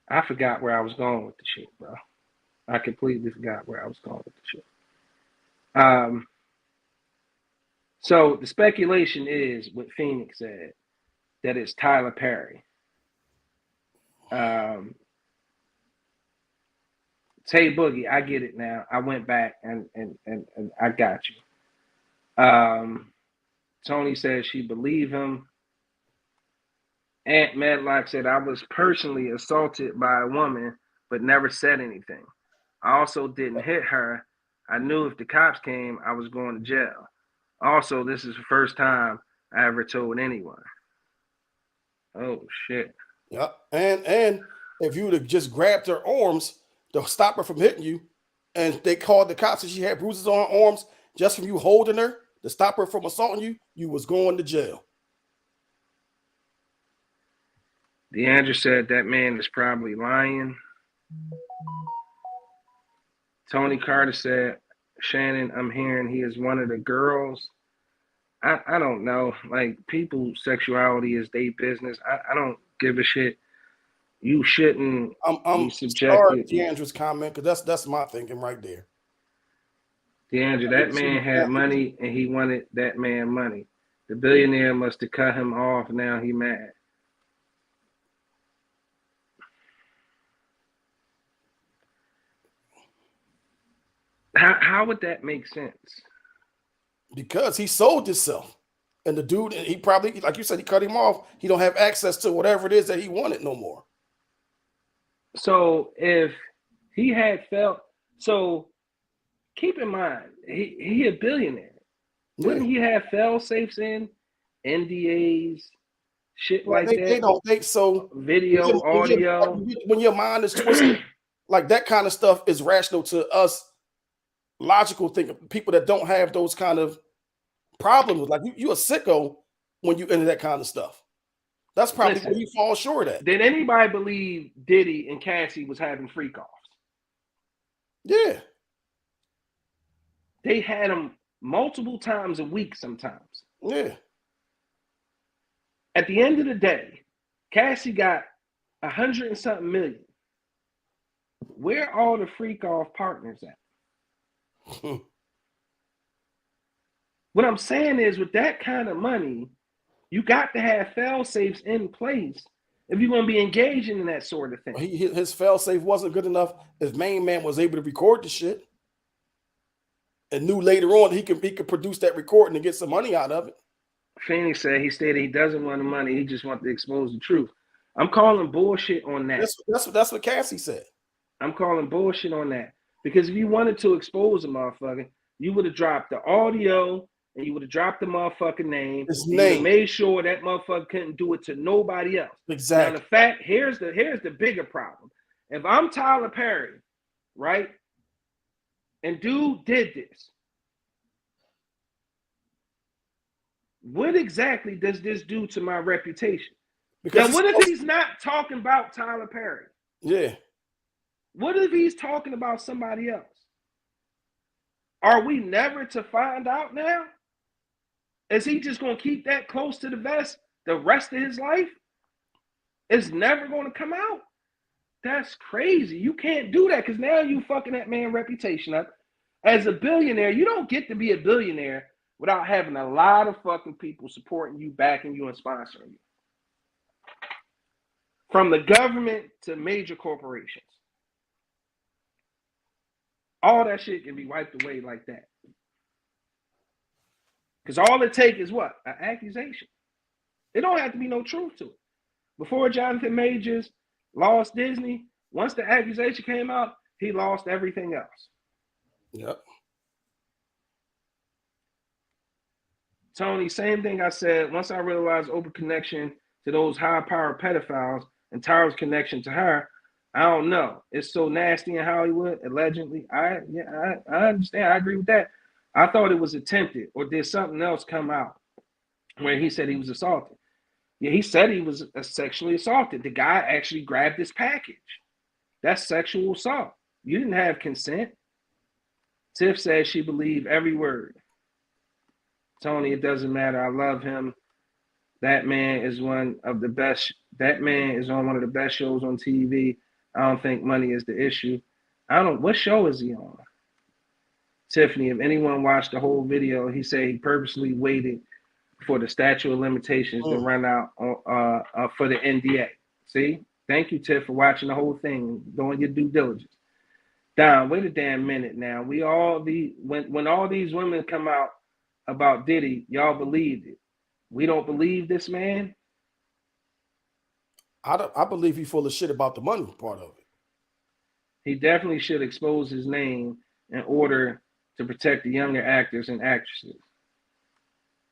I forgot where I was going with the shit, bro. I completely forgot where I was going with the shit. So the speculation is what Phoenix said, that it's Tyler Perry. Tay Boogie, I get it now. I went back and I got you. Tony says she believed him. Aunt Medlock said, I was personally assaulted by a woman, but never said anything. I also didn't hit her. I knew if the cops came, I was going to jail. Also, this is the first time I ever told anyone. Oh, shit. Yeah, and if you would have just grabbed her arms to stop her from hitting you, and they called the cops and she had bruises on her arms just from you holding her to stop her from assaulting you, you was going to jail. DeAndre said that man is probably lying. Tony Carter said, Shannon, I'm hearing he is one of the girls. I don't know. Like, people's sexuality is their business. I don't give a shit. You shouldn't I'm be subjected. DeAndre's comment, because that's my thinking right there. DeAndre, that man had money and he wanted that man money. The billionaire must have cut him off. Now he mad. How would that make sense? Because he sold himself. And the dude, he probably, like you said, he cut him off. He don't have access to whatever it is that he wanted no more. So if he had felt, so keep in mind, he a billionaire. Yeah. Wouldn't he have fail safes in, NDAs, shit like that? They don't think so. Video, audio. When your mind is twisted, like that kind of stuff is rational to us, logical thinking. People that don't have those kind of problems, like you a sicko when you into that kind of stuff. That's probably where you fall short at. Did anybody believe Diddy and Cassie was having freak offs? Yeah. They had them multiple times a week sometimes. Yeah. At the end of the day, Cassie got 100 and something million. Where are all the freak off partners at? What I'm saying is, with that kind of money, you got to have fail safes in place if you're going to be engaging in that sort of thing. His fail safe wasn't good enough. His main man was able to record the shit and knew later on he could produce that recording and get some money out of it. Phoenix said he stated he doesn't want the money. He just wants to expose the truth. I'm calling bullshit on that. That's what Cassie said. I'm calling bullshit on that. Because if you wanted to expose a motherfucker, you would have dropped the audio and you would have dropped the motherfucking name. His name. You would have made sure that motherfucker couldn't do it to nobody else. Exactly. Now, the fact, here's the bigger problem. If I'm Tyler Perry, right, and dude did this, what exactly does this do to my reputation? Because now, what if he's not talking about Tyler Perry? Yeah. What if he's talking about somebody else? Are we never to find out now? Is he just going to keep that close to the vest the rest of his life? It's never going to come out. That's crazy. You can't do that because now you fucking that man's reputation up. As a billionaire, you don't get to be a billionaire without having a lot of fucking people supporting you, backing you, and sponsoring you. From the government to major corporations. All that shit can be wiped away like that. Because all it takes is what? An accusation. It don't have to be no truth to it. Before Jonathan Majors lost Disney, once the accusation came out, he lost everything else. Yep. Tony, same thing I said. Once I realized open connection to those high-powered pedophiles and Tyra's connection to her, I don't know. It's so nasty in Hollywood, allegedly. I understand. I agree with that. I thought it was attempted, or did something else come out where he said he was assaulted? Yeah, he said he was sexually assaulted. The guy actually grabbed his package. That's sexual assault. You didn't have consent. Tiff says she believed every word. Tony, it doesn't matter. I love him. That man is one of the best. That man is on one of the best shows on TV. I don't think money is the issue. I don't. What show is he on? Tiffany, if anyone watched the whole video, he said he purposely waited for the statute of limitations to run out for the NDA. See? Thank you, Tiff, for watching the whole thing, doing your due diligence. Don, wait a damn minute now. We all when all these women come out about Diddy, y'all believed it. We don't believe this man. I believe he's full of shit about the money part of it. He definitely should expose his name in order to protect the younger actors and actresses.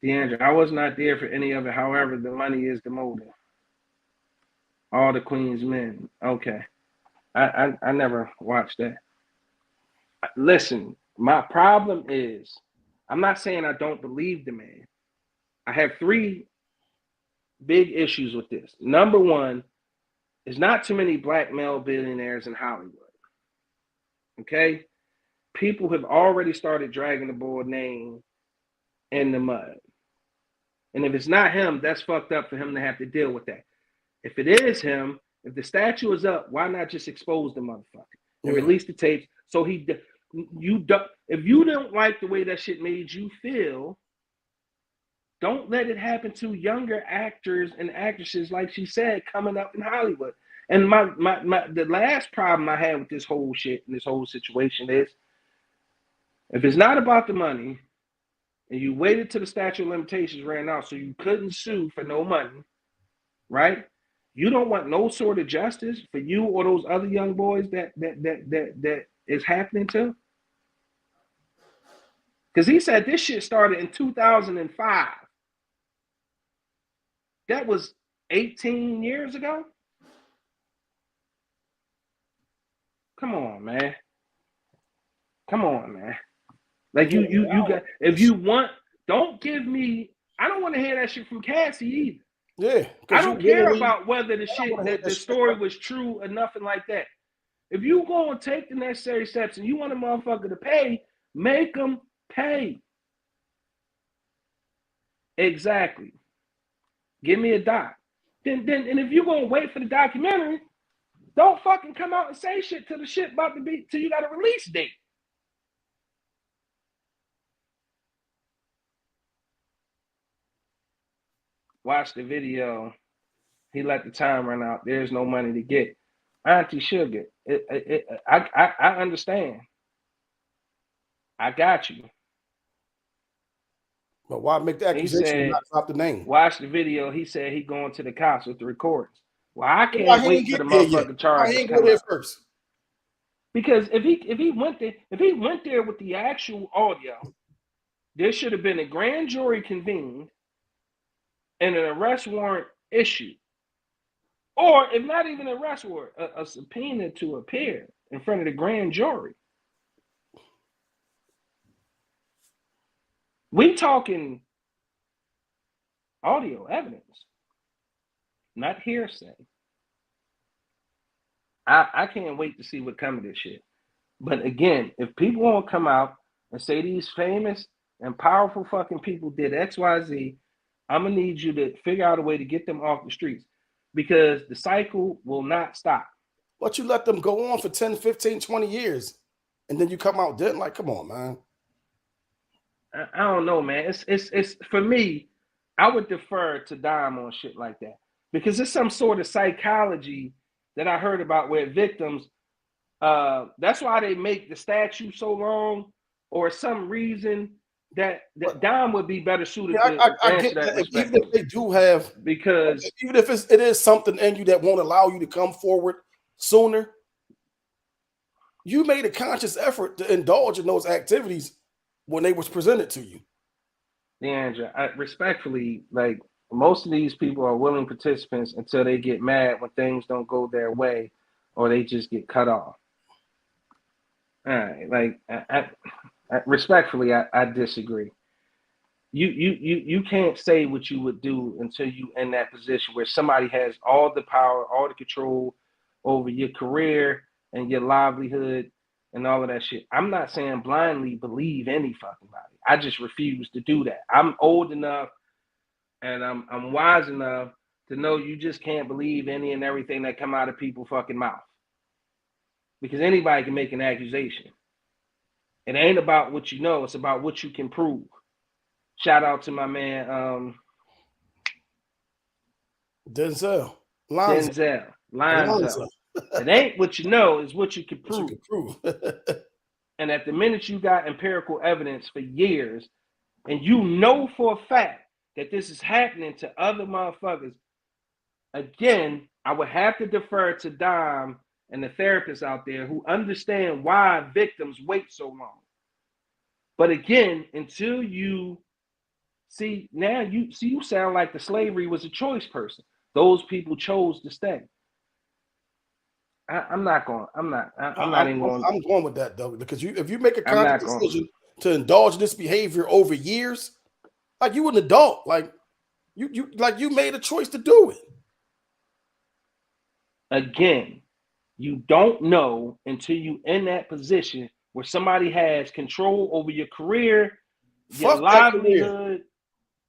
DeAndre, I was not there for any of it. However, the money is the motive. All the Queen's men. Okay. I never watched that. Listen, my problem is, I'm not saying I don't believe the man. I have 3 big issues with this. Number one, there's not too many black male billionaires in Hollywood. Okay? People have already started dragging the boy name in the mud. And if it's not him, that's fucked up for him to have to deal with that. If it is him, if the statue is up, why not just expose the motherfucker and release the tapes? So if you don't like the way that shit made you feel, don't let it happen to younger actors and actresses, like she said, coming up in Hollywood. And the last problem I had with this whole shit and this whole situation is, if it's not about the money, and you waited till the statute of limitations ran out so you couldn't sue for no money, right? You don't want no sort of justice for you or those other young boys that is happening to? Because he said this shit started in 2005. That was 18 years ago? Come on, man. Come on, man. Like you got, if you want, don't give me, I don't want to hear that shit from Cassie either. Yeah. I don't care about whether the shit, that the story was true or nothing like that. If you go and take the necessary steps and you want a motherfucker to pay, make them pay. Exactly. Give me a doc. Then and if you're gonna wait for the documentary, don't fucking come out and say shit till the shit about to be, till you got a release date. Watch the video. He let the time run out. There's no money to get. Auntie Sugar, I understand. I got you. But why make the accusation and not drop the name? Watch the video. He said he going to the cops with the recordings. Well, I can't wait for the motherfucking charge. I ain't go there first. Because if he went there with the actual audio, there should have been a grand jury convened and an arrest warrant issued. Or if not even an arrest warrant, a subpoena to appear in front of the grand jury. We talking audio evidence, not hearsay. I can't wait to see what comes of this shit. But again, if people won't come out and say these famous and powerful fucking people did XYZ, I'm going to need you to figure out a way to get them off the streets, because the cycle will not stop. But you let them go on for 10, 15, 20 years, and then you come out dead. Like, come on, man. I don't know, man. It's for me, I would defer to Dime on shit like that, because it's some sort of psychology that I heard about where victims, that's why they make the statue so long, or some reason that Dime would be better suited to answer that. Even if they do have, because even if it is something in you that won't allow you to come forward sooner, You made a conscious effort to indulge in those activities when they was presented to you. Deandra, respectfully, like most of these people are willing participants until they get mad when things don't go their way or they just get cut off. All right, like respectfully, I disagree. You can't say what you would do until you in that position where somebody has all the power, all the control over your career and your livelihood and all of that shit. I'm not saying blindly believe any fucking body. I just refuse to do that. I'm old enough and I'm wise enough to know you just can't believe any and everything that come out of people's fucking mouth. Because anybody can make an accusation. It ain't about what you know, it's about what you can prove. Shout out to my man Denzel. Lonzo. It ain't what you know, it's what you can prove. And at the minute you got empirical evidence for years, and you know for a fact that this is happening to other motherfuckers, again, I would have to defer to Dom and the therapists out there who understand why victims wait so long. But again, until you see, now you sound like the slavery was a choice person. Those people chose to stay. I'm not going with that though, because if you make a conscious decision to indulge this behavior over years, like you an adult, like you made a choice to do it. Again, you don't know until you in that position where somebody has control over your career, your livelihood.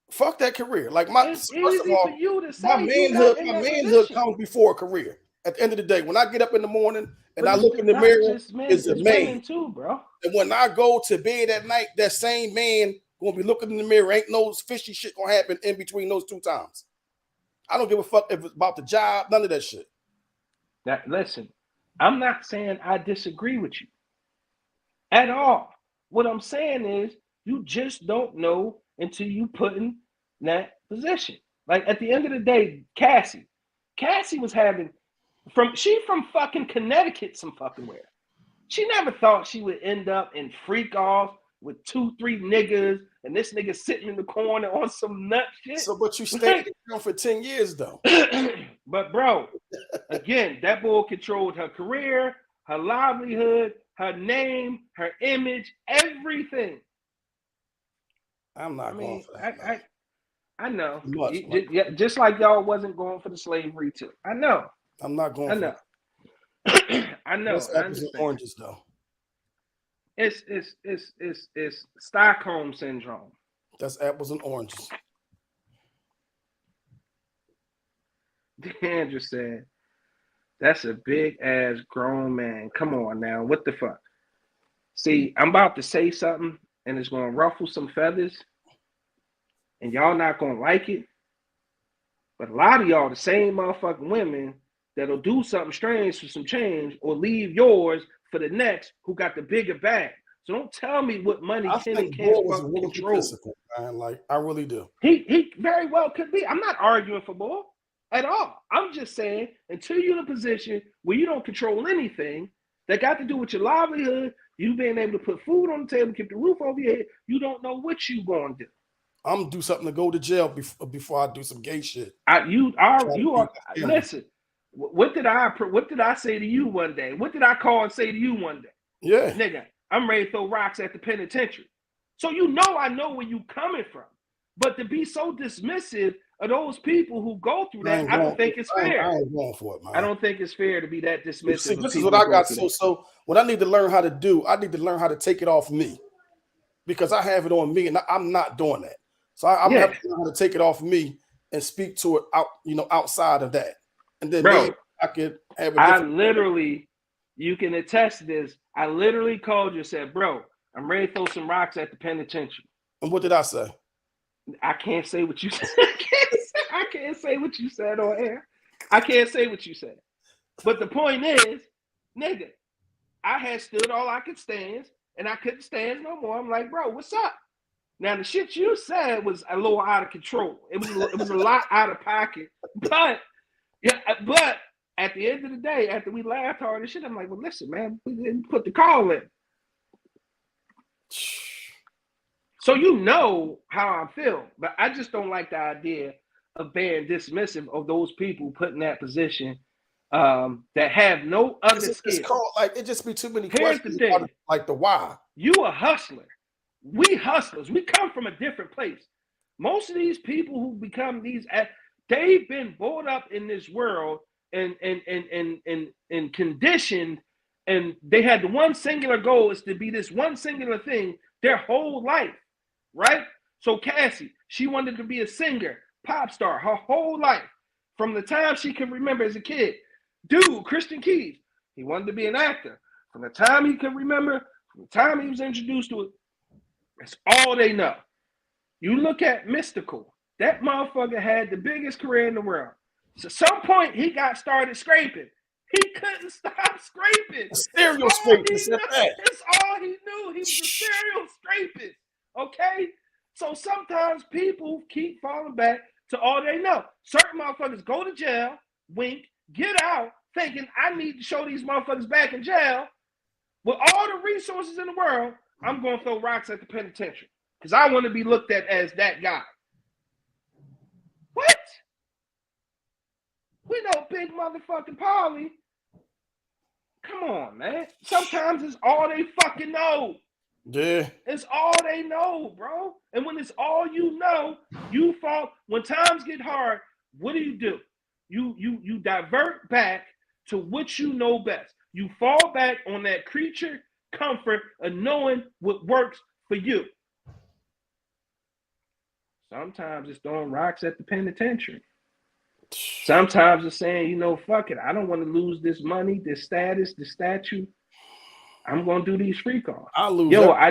Fuck that career. Like first of all, for you to say my manhood comes before a career. At the end of the day, when I get up in the morning and I look in the mirror, it's a man too, bro. And when I go to bed at night, that same man gonna be looking in the mirror. Ain't no fishy shit gonna happen in between those two times. I don't give a fuck if it's about the job, none of that shit. Now, listen, I'm not saying I disagree with you at all. What I'm saying is you just don't know until you put in that position. Like at the end of the day, Cassie was having she from fucking Connecticut some fucking where. She never thought she would end up in freak off with 2-3 niggas and this nigga sitting in the corner on some nut shit. So, but you stayed around for 10 years though. But bro, again, that boy controlled her career, her livelihood, her name, her image, everything. I'm not going for that. I know. Just like y'all wasn't going for the slavery too. I know. I'm not going for that. I know. That's apples and oranges though. It's Stockholm syndrome. That's apples and oranges. Andrew said, that's a big ass grown man. Come on now. What the fuck? See, I'm about to say something and it's gonna ruffle some feathers, and y'all not gonna like it. But a lot of y'all, the same motherfucking women that'll do something strange for some change or leave yours for the next who got the bigger bag. So don't tell me what money can and can't fucking control. Man. Like, I really do. He very well could be. I'm not arguing for Bull at all. I'm just saying until you're in a position where you don't control anything that got to do with your livelihood, you being able to put food on the table, keep the roof over your head, you don't know what you going to do. I'm gonna do something to go to jail before I do some gay shit. Listen. What did I say to you one day? What did I call and say to you one day? Yeah, nigga, I'm ready to throw rocks at the penitentiary. So I know where you coming from. But to be so dismissive of those people who go through that, I don't think it's fair. I ain't going for it, man. I don't think it's fair to be that dismissive. See, this is what I got. So what I need to learn how to do, I need to learn how to take it off me, because I have it on me, and I'm not doing that. So I'm gonna have to learn how to take it off me and speak to it outside of that. And then maybe I could have you can attest to this. I literally called you and said, bro, I'm ready to throw some rocks at the penitentiary. And what did I say? I can't say what you said. I can't say what you said on air. I can't say what you said. But the point is, nigga, I had stood all I could stand, and I couldn't stand no more. I'm like, bro, what's up? Now, the shit you said was a little out of control. It was a lot out of pocket. But at the end of the day, after we laughed hard and shit, I'm like, well, listen, man, we didn't put the call in. So you know how I feel, but I just don't like the idea of being dismissive of those people put in that position that have no other skills. It's called, like, it just be too many Here's questions the thing. like the why. You a hustler. We hustlers. We come from a different place. Most of these people who become these, they've been brought up in this world and conditioned, and they had the one singular goal is to be this one singular thing their whole life, right? So Cassie, she wanted to be a singer, pop star her whole life, from the time she can remember as a kid. Dude, Christian Keys, he wanted to be an actor. From the time he could remember, from the time he was introduced to it, that's all they know. You look at Mystical, that motherfucker had the biggest career in the world. So at some point, he got started scraping. He couldn't stop scraping. Serial scraping. That's all he knew. He was a serial scraping. Okay? So sometimes people keep falling back to all they know. Certain motherfuckers go to jail, wink, get out, thinking I need to show these motherfuckers back in jail. With all the resources in the world, I'm going to throw rocks at the penitentiary because I want to be looked at as that guy. What? We know big motherfucking Paulie. Come on, man. Sometimes it's all they fucking know. Yeah. It's all they know, bro. And when it's all you know, you fall. When times get hard, what do? You divert back to what you know best. You fall back on that creature comfort of knowing what works for you. Sometimes it's throwing rocks at the penitentiary. Sometimes it's saying, you know, fuck it. I don't want to lose this money, this status, this statue. I'm going to do these free calls. I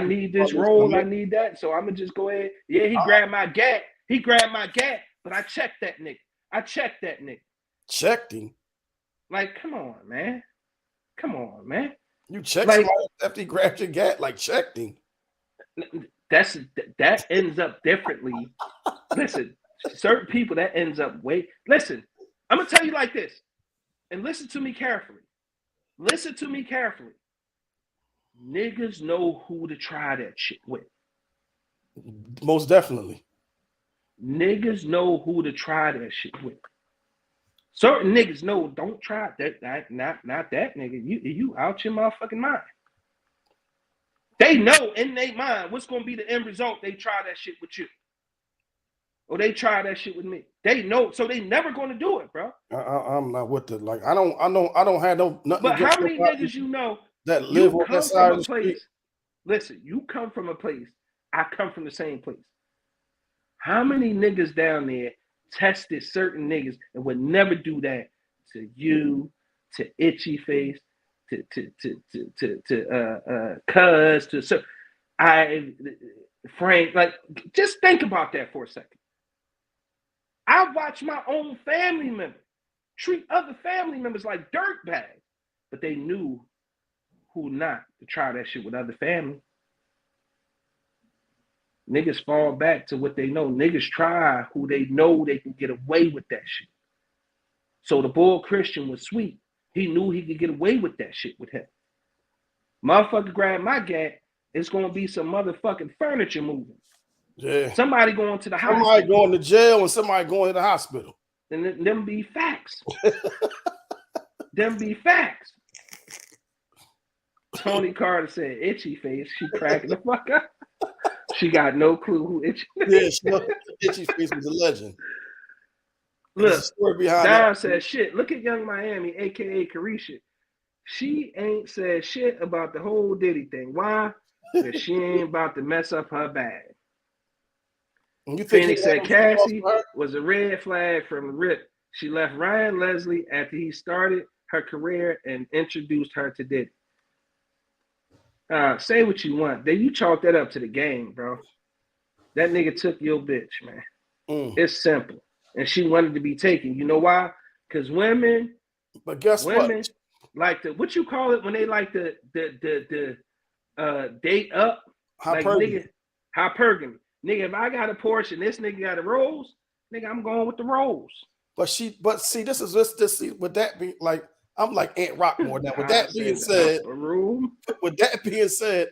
need this role. I need that. So I'm going to just go ahead. Yeah, he grabbed my gat. But I checked that nigga. Checked him? Like, come on, man. You checked like, somebody after he grabbed your gat? Like, checked him? That ends up differently. Listen, certain people, that ends up Listen, I'm going to tell you like this. And listen to me carefully. Niggas know who to try that shit with. Most definitely. Niggas know who to try that shit with. Certain niggas know, don't try that. Not that nigga. You out your motherfucking mind. They know in their mind what's gonna be the end result. They try that shit with you, or they try that shit with me. They know, so they never gonna do it, bro. I'm not with the like. I don't have nothing. But how many niggas you know that live on that side of the street? Listen, you come from a place. I come from the same place. How many niggas down there tested certain niggas and would never do that to you, to Itchy Face, to Cuz, to Frank? Like, just think about that for a second. I watch my own family members treat other family members like dirtbags, but they knew who not to try that shit with other family. Niggas fall back to what they know. Niggas try who they know they can get away with that shit. So the boy Christian was sweet. He knew he could get away with that shit with him. Motherfucker grab my gat, it's gonna be some motherfucking furniture moving. Yeah. Somebody going to the hospital. Somebody going to jail and somebody going to the hospital. And them be facts. Them be facts. Tony Carter said, Itchy Face. She cracking the fuck up. She got no clue who Itchy Face. Yeah, Itchy Face was a legend. Look, Dom said, shit, look at Young Miami, a.k.a. Carisha. She ain't said shit about the whole Diddy thing. Why? Because she ain't about to mess up her bag. Phoenix said Cassie was a red flag from the rip. She left Ryan Leslie after he started her career and introduced her to Diddy. Say what you want. Then you chalk that up to the game, bro. That nigga took your bitch, man. It's simple. And she wanted to be taken. You know why? Because women, but guess what? Like what you call it when they like the date up? Hypergamy. Like hypergamy. Nigga, if I got a Porsche and this nigga got a Rolls, nigga, I'm going with the Rolls. But see, this is this. See, with that being like, I'm like Aunt Rockmore now. With I that being said said, the room. with that being said,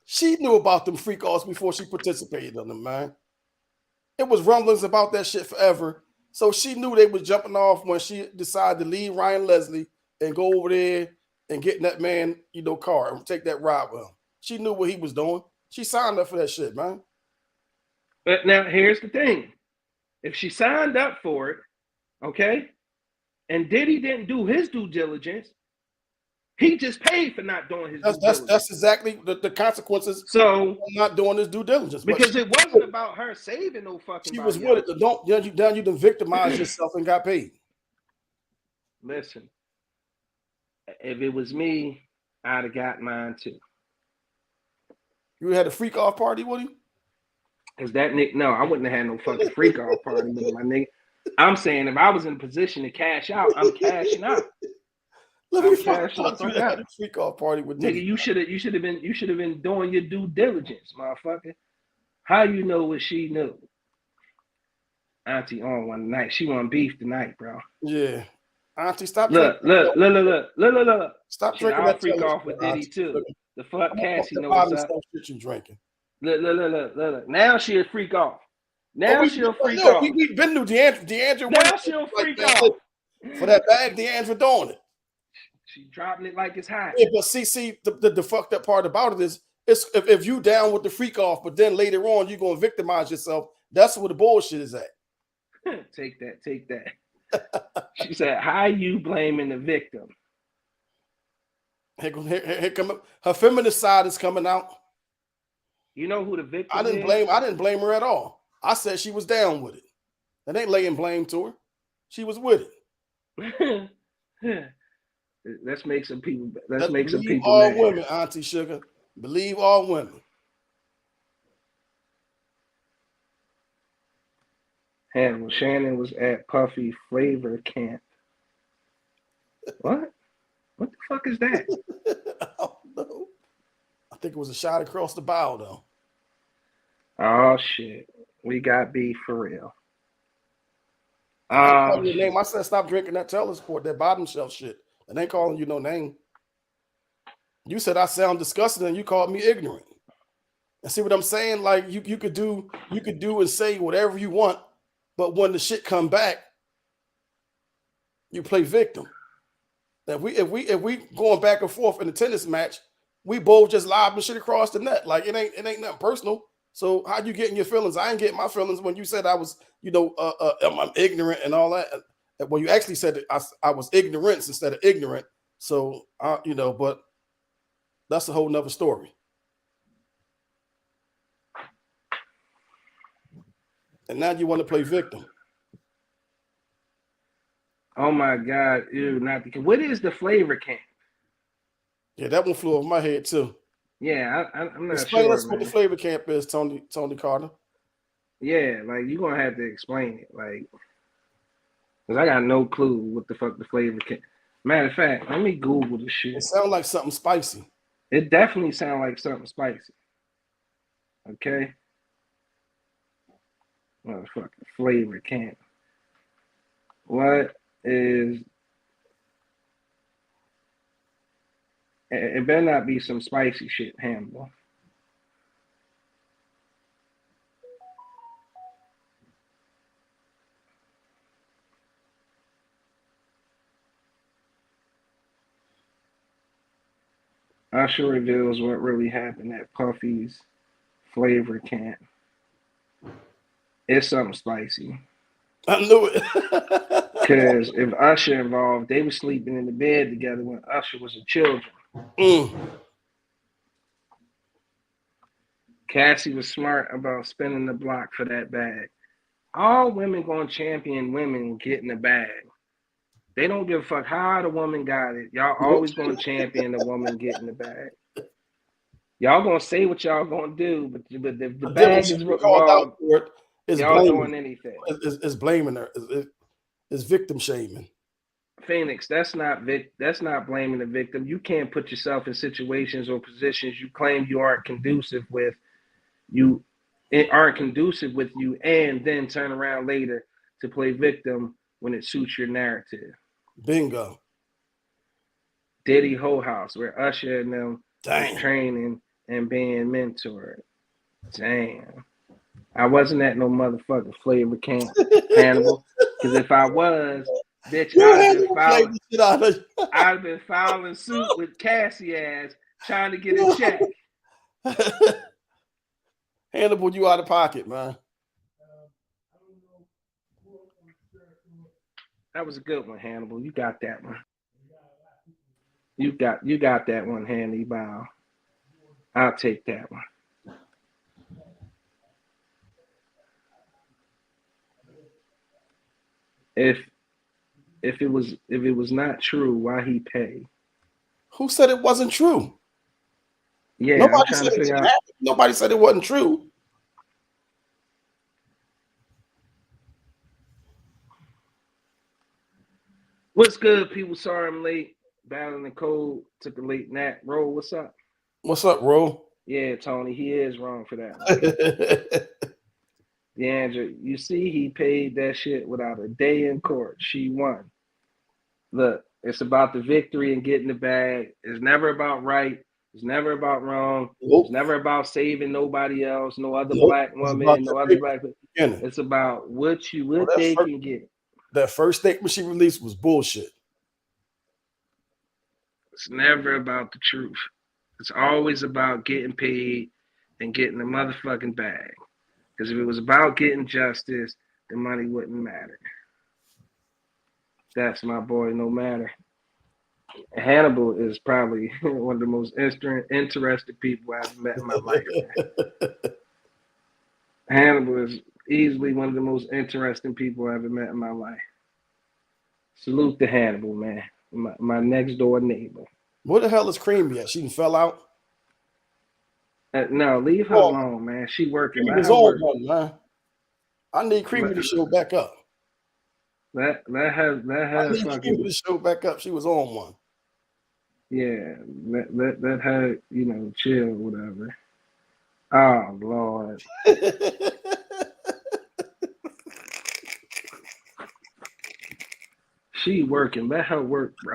she knew about them freak offs before she participated in them, man. It was rumblings about that shit forever. So she knew they was jumping off when she decided to leave Ryan Leslie and go over there and get in that man, car and take that ride with him. She knew what he was doing. She signed up for that shit, man. But now here's the thing. If she signed up for it, okay, and Diddy didn't do his due diligence, he just paid for not doing his due diligence. That's exactly the consequences So of not doing his due diligence. Because it wasn't about her saving no fucking She body. was with it. You done victimized yourself and got paid. Listen, if it was me, I'd have got mine too. You had a freak off party with him? Because that nigga, no, I wouldn't have had no fucking freak off party with him, my nigga. I'm saying if I was in a position to cash out, I'm cashing out. Let me I'm find cashing out the you fuck had out. a freak off party with Nigga, Diddy. you should have been doing your due diligence, motherfucker. How you know what she knew? Auntie on one night. She want beef tonight, bro. Yeah. Auntie, stop Look. Stop Shit, drinking I'll that freak jello off with shit, Diddy Auntie. too. The fuck Cassie know bottom what's up. stuff shit you drinking. Look. Now she'll freak off. She'll freak no, off. We've been to DeAndre. Now she'll freak off. For that bag, DeAndre doing it. She dropping it like it's hot. Yeah, but see, the fucked up part about it is, if you down with the freak off, but then later on you're gonna victimize yourself. That's where the bullshit is at. Take that. She said, "How you blaming the victim?" Here come her feminist side is coming out. You know who the victim I didn't blame her at all. I said she was down with it. And ain't laying blame to her. She was with it. Let's make some people. Believe all mad. Women, Auntie Sugar. Believe all women. And Shannon was at Puffy Flavor Camp. What? What the fuck is that? I don't know. I think it was a shot across the bow, though. Oh shit, we got beef for real. I your name. I said stop drinking that Telesport, that bottom shelf shit. And ain't calling you no name. You said I sound disgusting, and you called me ignorant. And see what I'm saying? Like you could do and say whatever you want, but when the shit come back, you play victim. If we going back and forth in a tennis match, we both just lobbing shit across the net. Like it ain't nothing personal. So how you getting your feelings? I ain't getting my feelings when you said I was, I'm ignorant and all that. Well, you actually said that I was ignorance instead of ignorant. So but that's a whole nother story. And now you want to play victim. Oh my God, ew, not the. What is the Flavor Camp? Yeah, that one flew over my head too. Yeah, I'm not explain sure. Us what the Flavor Camp is, Tony Carter. Yeah, like you're gonna have to explain it, like, cause I got no clue what the fuck the Flavor Camp. Matter of fact, let me Google this shit. It sounds like something spicy. It definitely sounds like something spicy. Okay. Motherfucking Flavor Camp. What is? It better not be some spicy shit, Hannibal. Usher reveals what really happened at Puffy's Flavor Camp. It's something spicy. I knew it. Because if Usher involved, they were sleeping in the bed together when Usher was a children. Cassie was smart about spinning the block for that bag. All women gonna champion women getting the bag. They don't give a fuck how the woman got it. Y'all always gonna champion the woman getting the bag. Y'all gonna say what y'all gonna do, but the bag is called out for it. Y'all doing anything. Is blaming her. Is victim shaming. Phoenix, that's not blaming the victim. You can't put yourself in situations or positions you claim you aren't conducive with. It aren't conducive with you, and then turn around later to play victim when it suits your narrative. Bingo. Diddy Whole House, where Usher and them was Dang. training and being mentored. Damn. I wasn't at no motherfucking flavor camp, Hannibal. Because if I was, bitch, You I'd Hannibal played the shit out of have been filing suit with Cassie ass trying to get a check. Hannibal, you out of pocket, man. That was a good one, Hannibal. You got that one. You got that one, Handy Bow. I'll take that one. If it was not true, why he pay? Who said it wasn't true? Yeah, Nobody I'm trying said to it figure didn't out. happen. Nobody said it wasn't true. What's good, people? Sorry I'm late. Battling the cold. Took a late nap. Roll, what's up? What's up, Ro? Yeah, Tony, he is wrong for that one. DeAndre, you see, he paid that shit without a day in court. She won. Look, it's about the victory and getting the bag. It's never about right. It's never about wrong. Nope. It's never about saving nobody else, no other Nope. black woman, no other black people. Beginning. It's about what they can get. That first statement she released was bullshit. It's never about the truth. It's always about getting paid and getting the motherfucking bag. Because if it was about getting justice, the money wouldn't matter. That's my boy, no matter. Hannibal is probably one of the most interesting people I've met in my life. Hannibal is easily one of the most interesting people I've ever met in my life. Salute to Hannibal, man. My next door neighbor. Where the hell is Creamy at? She done fell out? No, leave her alone, man. She working. Creamy was on one, man. I need Creamy to show back up. Let her I need fucking Creamy to show back up. She was on one. Yeah, let her, chill or whatever. Oh Lord. She working. Let her work, bro.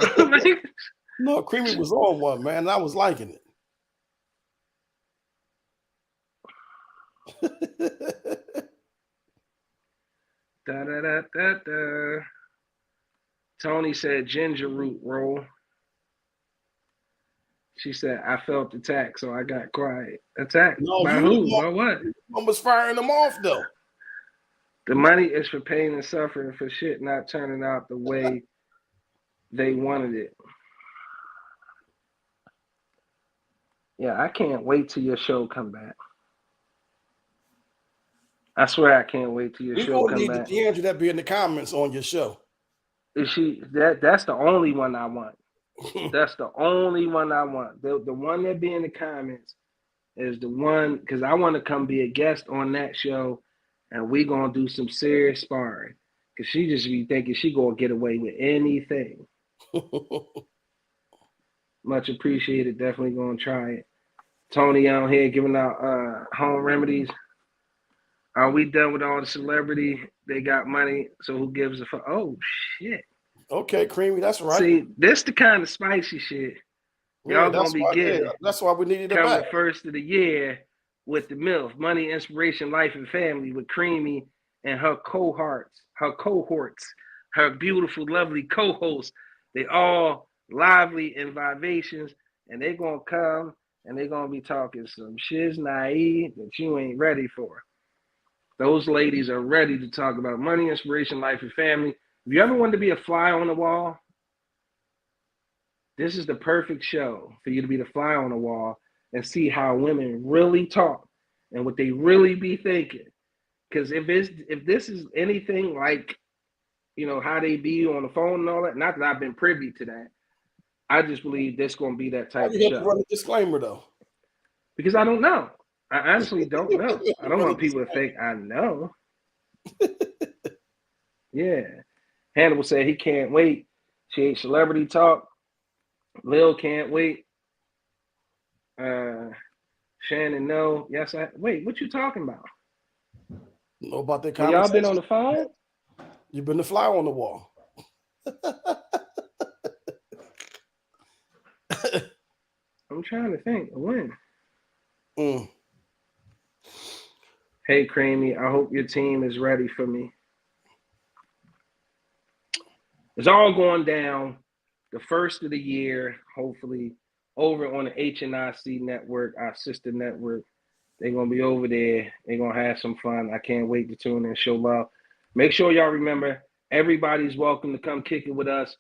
No, Creamy was on one, man. I was liking it. Da, da, da, da, da. Tony said ginger root roll. She said, I felt attacked, so I got quiet. Attacked? No, by who? By what? I was firing them off, though. The money is for pain and suffering for shit not turning out the way they wanted it. Yeah, I can't wait till your show come back. I swear I can't wait till your show come back. We gonna need that be in the comments on your show. Is that's the only one I want. That's the only one I want. The one that be in the comments is the one, because I want to come be a guest on that show, and we gonna do some serious sparring. Because she just be thinking she gonna get away with anything. Much appreciated. Definitely gonna try it. Tony out here giving out home remedies. Are we done with all the celebrity? They got money, so who gives a fuck? Oh shit. Okay, Creamy, that's right. See, this the kind of spicy shit y'all gonna be getting. That's why we needed it coming back. First of the year with the MILF, Money, Inspiration, Life, and Family with Creamy and her cohorts, her beautiful, lovely co-hosts. They all lively and vivacious, and they're gonna come and they're gonna be talking some shiz naive that you ain't ready for. Those ladies are ready to talk about money, inspiration, life, and family. If you ever wanted to be a fly on the wall, this is the perfect show for you to be the fly on the wall and see how women really talk and what they really be thinking. Because if this is anything like, how they be on the phone and all that, not that I've been privy to that, I just believe this going to be that type of show. Run a disclaimer though, because I don't know. I honestly don't know. I don't want people to think I know. Yeah. Hannibal said he can't wait. She ate celebrity talk. Lil can't wait. Shannon, no. Yes, wait, what you talking about? know about that Y'all been conversation? on the phone? You've been the fly on the wall. I'm trying to think. When? Mm. Hey, Creamy, I hope your team is ready for me. It's all going down the first of the year, hopefully, over on the HNIC network, our sister network. They're going to be over there. They're going to have some fun. I can't wait to tune in and show love. Make sure y'all remember, everybody's welcome to come kick it with us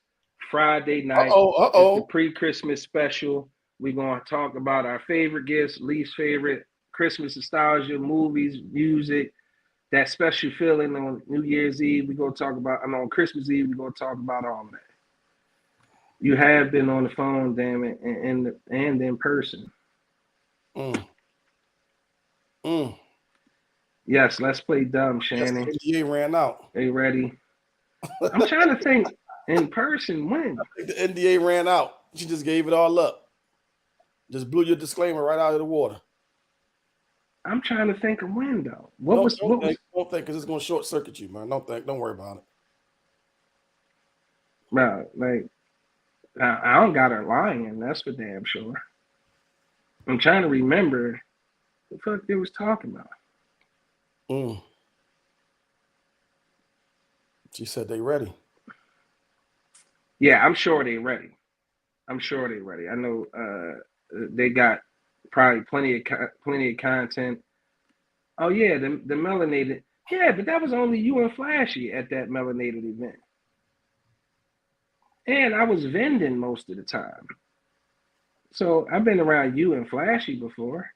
Friday night. It's the pre-Christmas special. We're going to talk about our favorite gifts, least favorite, Christmas nostalgia, movies, music, that special feeling on New Year's Eve. We're going to talk about, on Christmas Eve, we're going to talk about all of that. You have been on the phone, damn it, and in person. Yes, let's play dumb, Shannon. Yes, the NDA ran out. They ready? I'm trying to think in person when. I think the NDA ran out. She just gave it all up. Just blew your disclaimer right out of the water. I'm trying to think of when though. Don't think because it's gonna short circuit you, man. Don't worry about it. Bro, like I don't got her lying, that's for damn sure. I'm trying to remember what the fuck they was talking about. She said they ready. Yeah, I'm sure they ready. I know they got probably plenty of content. Oh yeah, the melanated. Yeah, but that was only you and Flashy at that melanated event. And I was vending most of the time. So I've been around you and Flashy before.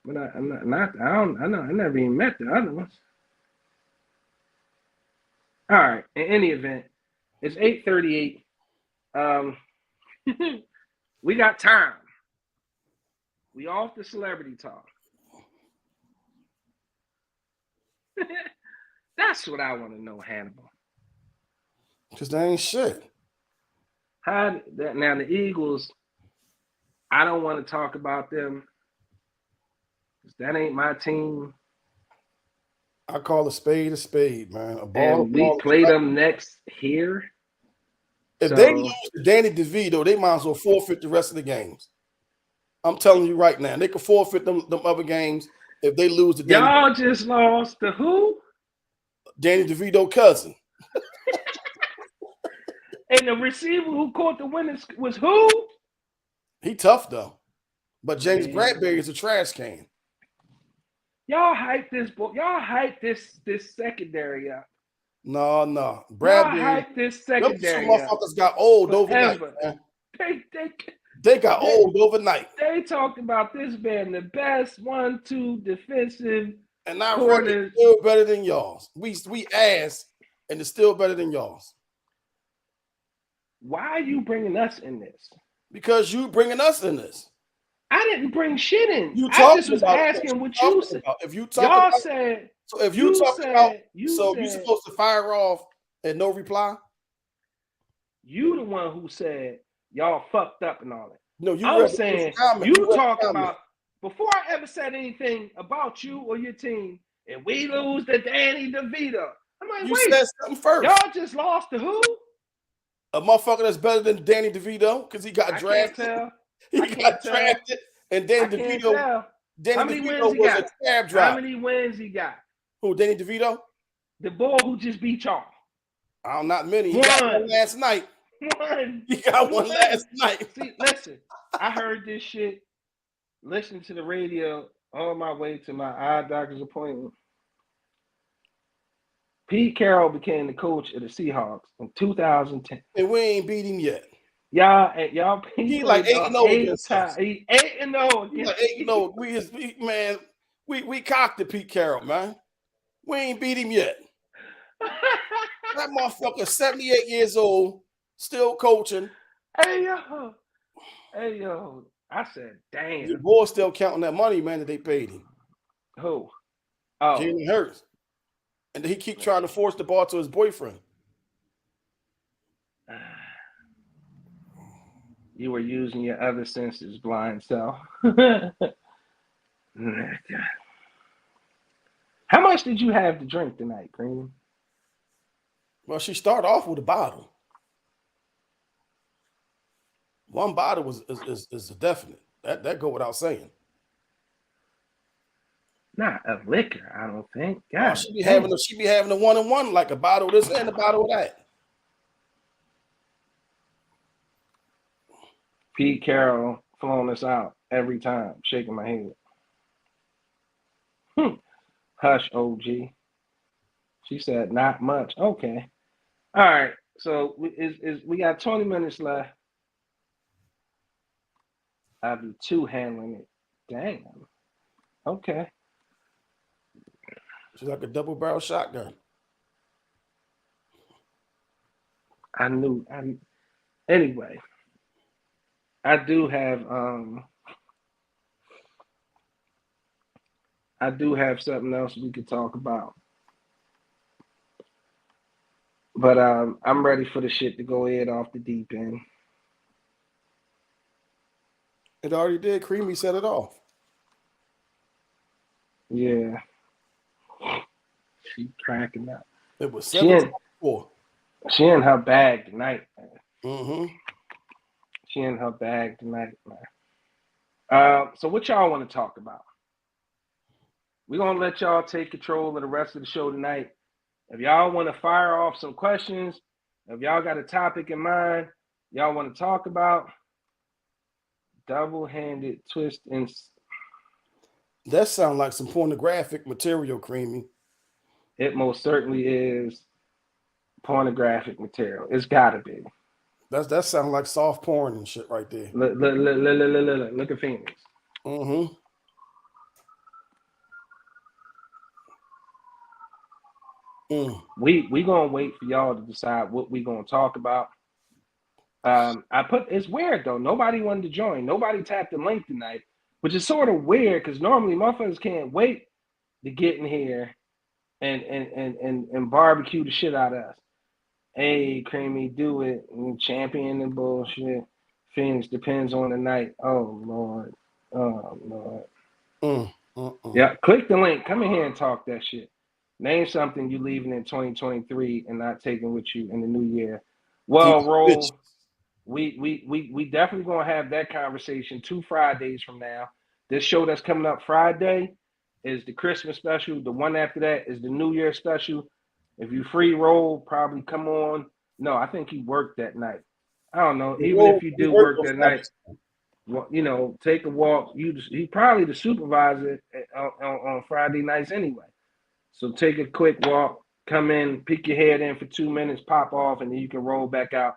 But I never even met the other ones. All right, in any event, it's 8:38. We got time. We off the celebrity talk. That's what I want to know, Hannibal. Because they ain't shit. Now the Eagles, I don't want to talk about them. That ain't my team. I call a spade, man. We play them next here. If they lose to Danny DeVito, they might as well forfeit the rest of the games. I'm telling you right now, they could forfeit them other games if they lose to Danny. Y'all just lost to who? Danny DeVito cousin. And the receiver who caught the win was who? He tough though. But James Bradbury is a trash can. Y'all hype this boy. Y'all hype this secondary up. No. Bradbury. Y'all hype this secondary up. Motherfuckers got old overnight. They got old overnight. They talked about this being the best 1-2 defensive. And our record still better than y'all's. We ass, and it's still better than y'all's. Why are you bringing us in this? Because you bringing us in this. I didn't bring shit in. I just was asking what you said. If you talk y'all said. So if you talk about, so you supposed to fire off and no reply. You the one who said y'all fucked up and all that. No, you. I'm saying you talking about before I ever said anything about you or your team, and we lose to Danny DeVito. I'm like, you wait, said something first. Y'all just lost to who? A motherfucker that's better than Danny DeVito because he got drafted. He got drafted, and Danny DeVito. Danny DeVito was a tab drop. How many wins he got? Who, Danny DeVito? The boy who just beat y'all. Oh, not many. He got one last night. He got one last night. See, listen, I heard this shit, listening to the radio on my way to my eye doctor's appointment. Pete Carroll became the coach of the Seahawks in 2010. And we ain't beat him yet. Y'all he like 8-0 against us. He 8-0. He like 8-0. Man, we cocked at Pete Carroll, man. We ain't beat him yet. That motherfucker 78 years old, still coaching. Hey yo. I said, damn. The boy still counting that money, man, that they paid him. Who? Oh. Jalen Hurts. And he keep trying to force the ball to his boyfriend. You were using your other senses, blind self. How much did you have to drink tonight, Cream? Well, she started off with a bottle. One bottle is a definite. That go without saying. Not of liquor, I don't think. Oh, God, she be having a 1-on-1, like a bottle of this and a bottle of that. Pete Carroll flowing us out every time, shaking my head. Hush, OG. She said not much. Okay. All right. So we got 20 minutes left. I'll be two handling it. Damn. Okay. She's like a double barrel shotgun. Anyway, I do have something else we could talk about. But I'm ready for the shit to go head off the deep end. It already did. Creamy set it off. Yeah. She cracking up. It was 7-4. She in her bag tonight, man. Mm-hmm. She in her bag tonight, man. So what y'all want to talk about? We're going to let y'all take control of the rest of the show tonight. If y'all want to fire off some questions, if y'all got a topic in mind, y'all want to talk about double-handed twist and... That sounds like some pornographic material, Creamy. It most certainly is pornographic material. It's got to be. That sounds like soft porn and shit right there. Look at Phoenix. Mm-hmm. We gonna wait for y'all to decide what we gonna talk about. It's weird though. Nobody wanted to join. Nobody tapped the link tonight, which is sort of weird because normally motherfuckers can't wait to get in here and barbecue the shit out of us. Hey, Creamy, do it. And champion and bullshit. Phoenix depends on the night. Oh Lord. Oh Lord. Yeah, click the link. Come in here and talk that shit. Name something you leaving in 2023 and not taking with you in the new year. Well, Roll, we definitely gonna have that conversation 2 Fridays from now. This show that's coming up Friday is the Christmas special. The one after that is the New Year special. If you free, Roll, probably come on. No, I think he worked that night. I don't know. Even if you do work that night, well, you know, take a walk. He's probably the supervisor on Friday nights anyway. So take a quick walk, come in, peek your head in for 2 minutes, pop off, and then you can roll back out.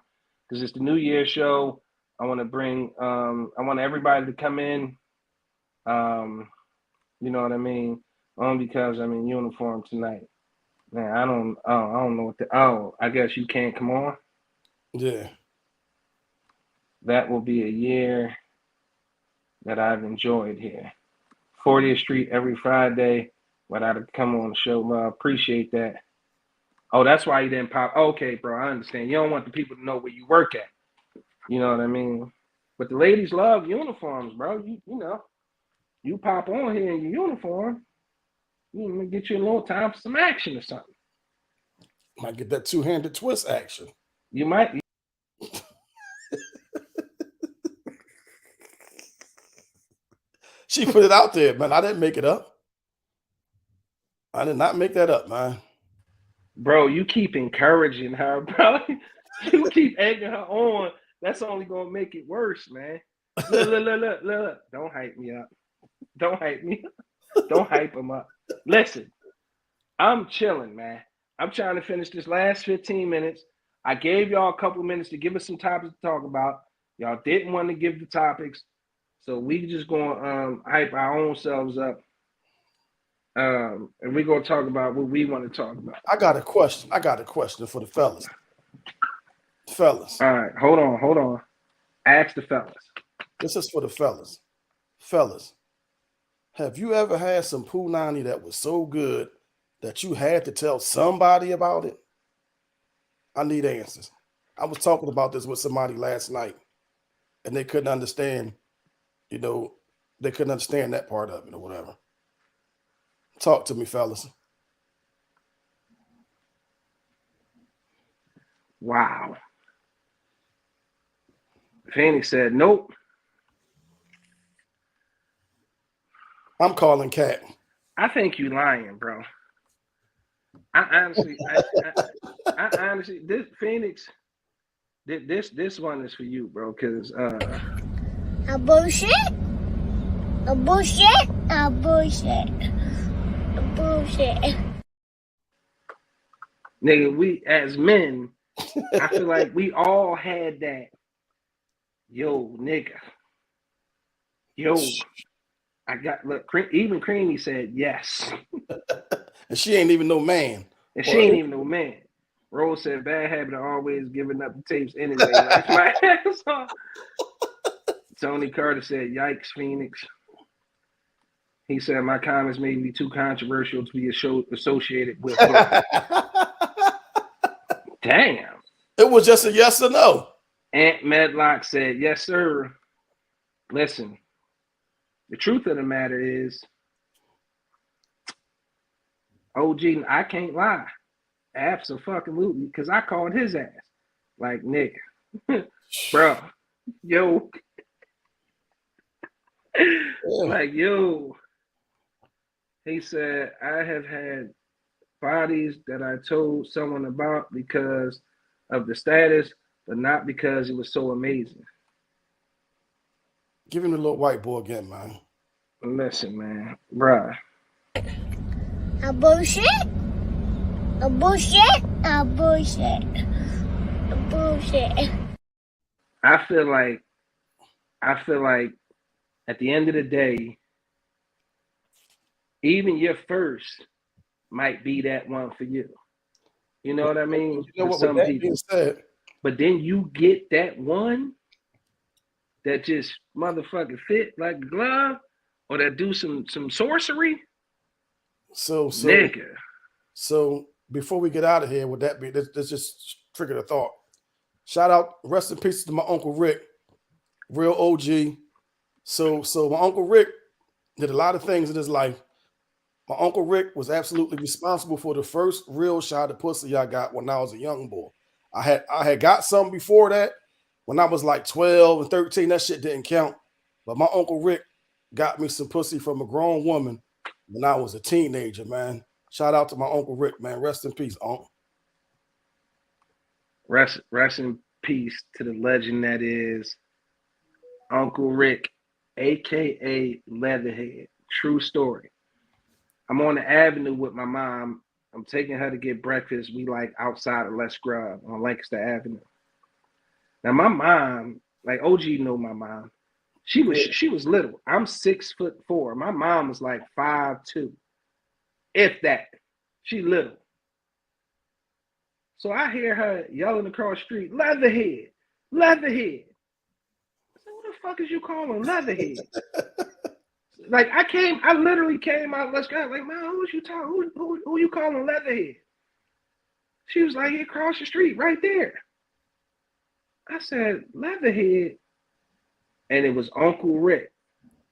Because it's the New Year show. I want everybody to come in. You know what I mean? Only because I'm in uniform tonight. Man, I don't know what I guess you can't come on. Yeah. That will be a year that I've enjoyed here. 40th Street every Friday. But I'd come on the show. I appreciate that. Oh, that's why you didn't pop. Okay, bro, I understand. You don't want the people to know where you work at. You know what I mean? But the ladies love uniforms, bro. You know, you pop on here in your uniform, you know, get you a little time for some action or something. Might get that two-handed twist action. You might. She put it out there, man. I didn't make it up. I did not make that up, man. Bro, you keep encouraging her, bro. You keep egging her on. That's only gonna make it worse, man. Look. Don't hype me up. Don't hype me up. Don't hype him up. Listen, I'm chilling, man. I'm trying to finish this last 15 minutes. I gave y'all a couple minutes to give us some topics to talk about. Y'all didn't want to give the topics. So we just gonna hype our own selves up. And we're gonna talk about what we want to talk about. I got a question for the fellas. All right, hold on. Ask the fellas. This is for the fellas. Fellas, have you ever had some punani that was so good that you had to tell somebody about it? I need answers. I was talking about this with somebody last night, and they couldn't understand, they couldn't understand that part of it or whatever. Talk to me, fellas. Wow. Phoenix said, nope. I'm calling Cat. I think you lying, bro. I honestly, this Phoenix, this one is for you, bro, because A bullshit. A bullshit. A bullshit. A bullshit. nigga, we as men, I feel like we all had that. Yo, nigga. Yo, I got look. Even Creamy said yes, And she ain't even no man. and she ain't even no man. Rose said bad habit of always giving up the tapes anyway. Like my ass off. Tony Carter said, "Yikes, Phoenix." He said my comments may be too controversial to be associated with. Damn. It was just a yes or no. Aunt Medlock said, yes, sir. Listen, the truth of the matter is, OG, I can't lie. Absolutely, because I called his ass. Like, nigga. Bro, yo. Like, yo. He said, I have had bodies that I told someone about because of the status, but not because it was so amazing. Give him the little white boy again, man. Listen, man, bruh. A bullshit. A bullshit. A bullshit. A bullshit. I feel like at the end of the day, even your first might be that one for you. You know what I mean? You know what? Some With that people. being said, But then you get that one that just motherfucking fit like a glove, or that do some sorcery. so Nigga. So before we get out of here, would that be? Let's just trigger the thought. Shout out, rest in peace to my Uncle Rick, real OG. So my Uncle Rick did a lot of things in his life. My Uncle Rick was absolutely responsible for the first real shot of pussy I got when I was a young boy. I had got some before that when I was like 12 and 13. That shit didn't count. But my Uncle Rick got me some pussy from a grown woman when I was a teenager, man. Shout out to my Uncle Rick, man. Rest in peace, Uncle. Rest in peace to the legend that is Uncle Rick, aka Leatherhead. True story. I'm on the avenue with my mom. I'm taking her to get breakfast. We like outside of Les Scrub on Lancaster Avenue. Now my mom, like OG know my mom. She was little. I'm 6'4". My mom was like 5'2". If that. She little. So I hear her yelling across the street, Leatherhead, Leatherhead. I said, what the fuck is you calling Leatherhead? Like I literally came out, let's go. Like, man, who you calling Leatherhead? She was like, across the street, right there. I said, Leatherhead. And it was Uncle Rick.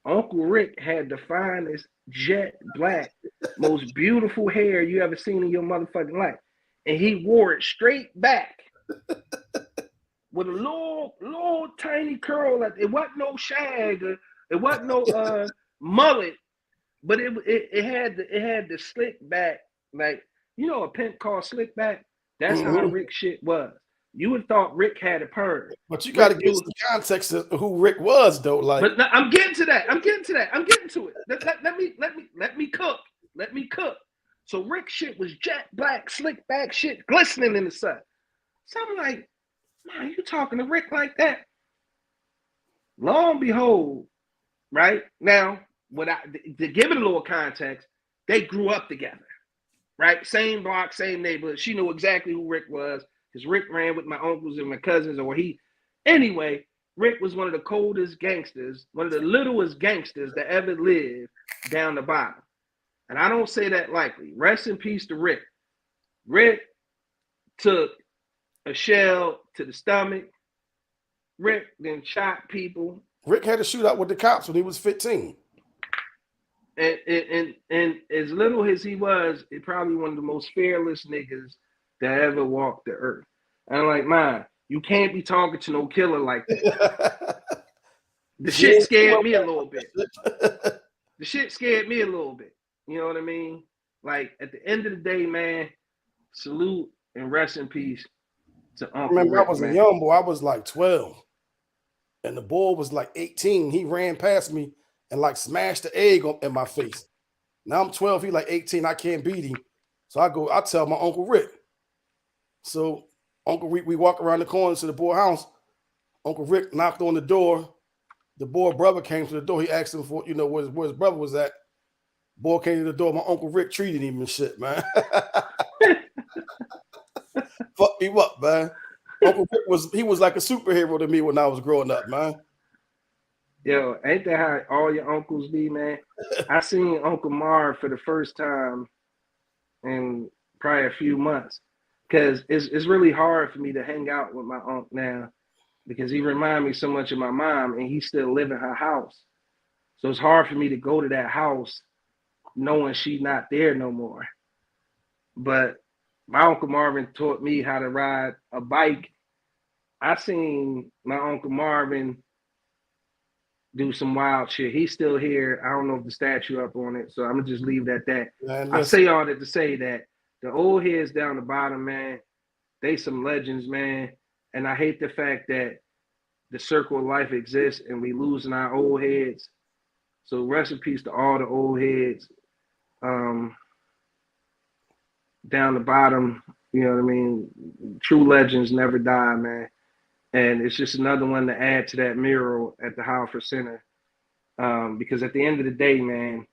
Uncle Rick had the finest jet black, most beautiful hair you ever seen in your motherfucking life. And he wore it straight back with a little tiny curl. It wasn't no shag, it wasn't no mullet, but it had the slick back, like, you know, a pimp called slick back. That's how Rick shit was. You would have thought Rick had a perm. But you got to get some context of who Rick was, though. Like, but I'm getting to that. I'm getting to it. Let me cook. Let me cook. So Rick shit was jet black, slick back shit, glistening in the sun. So I'm like, man, you talking to Rick like that? Lo and behold, right now, to give it a little context, they grew up together, right? Same block, same neighborhood. She knew exactly who Rick was because Rick ran with my uncles and my cousins, anyway, Rick was one of the coldest gangsters, one of the littlest gangsters that ever lived down the bottom. And I don't say that lightly. Rest in peace to Rick. Rick took a shell to the stomach. Rick then shot people. Rick had a shootout with the cops when he was 15. And as little as he was, probably one of the most fearless niggas that ever walked the earth. And I'm like, man, you can't be talking to no killer like that. The She shit ain't too scared well me a little bit. back. The shit scared me a little bit. You know what I mean? Like at the end of the day, man, salute and rest in peace to I Uncle remember I Rick, was a man. young boy. I was like 12, and the boy was like 18. He ran past me and like smashed the egg in my face. Now I'm 12. He like 18. I can't beat him. So I tell my Uncle Rick. So Uncle Rick, we walk around the corner to the boy house. Uncle Rick knocked on the door. The boy brother came to the door. He asked him for, where his brother was at. Boy came to the door. My Uncle Rick treated him and shit, man. Fuck me up, man. Uncle Rick was like a superhero to me when I was growing up, man. Yo, ain't that how all your uncles be, man? I seen Uncle Marv for the first time in probably a few months. Cause it's really hard for me to hang out with my uncle now because he reminds me so much of my mom and he still live in her house. So it's hard for me to go to that house knowing she's not there no more. But my Uncle Marvin taught me how to ride a bike. I seen my Uncle Marvin do some wild shit. He's still here. I don't know if the statue up on it, so I'm gonna just leave it at that. Man, I listen, say all that to say that the old heads down the bottom, man, they some legends, man. And I hate the fact that the circle of life exists and we losing our old heads. So rest in peace to all the old heads down the bottom. You know what I mean? True legends never die, man. And it's just another one to add to that mural at the Halford Center. Because at the end of the day, man,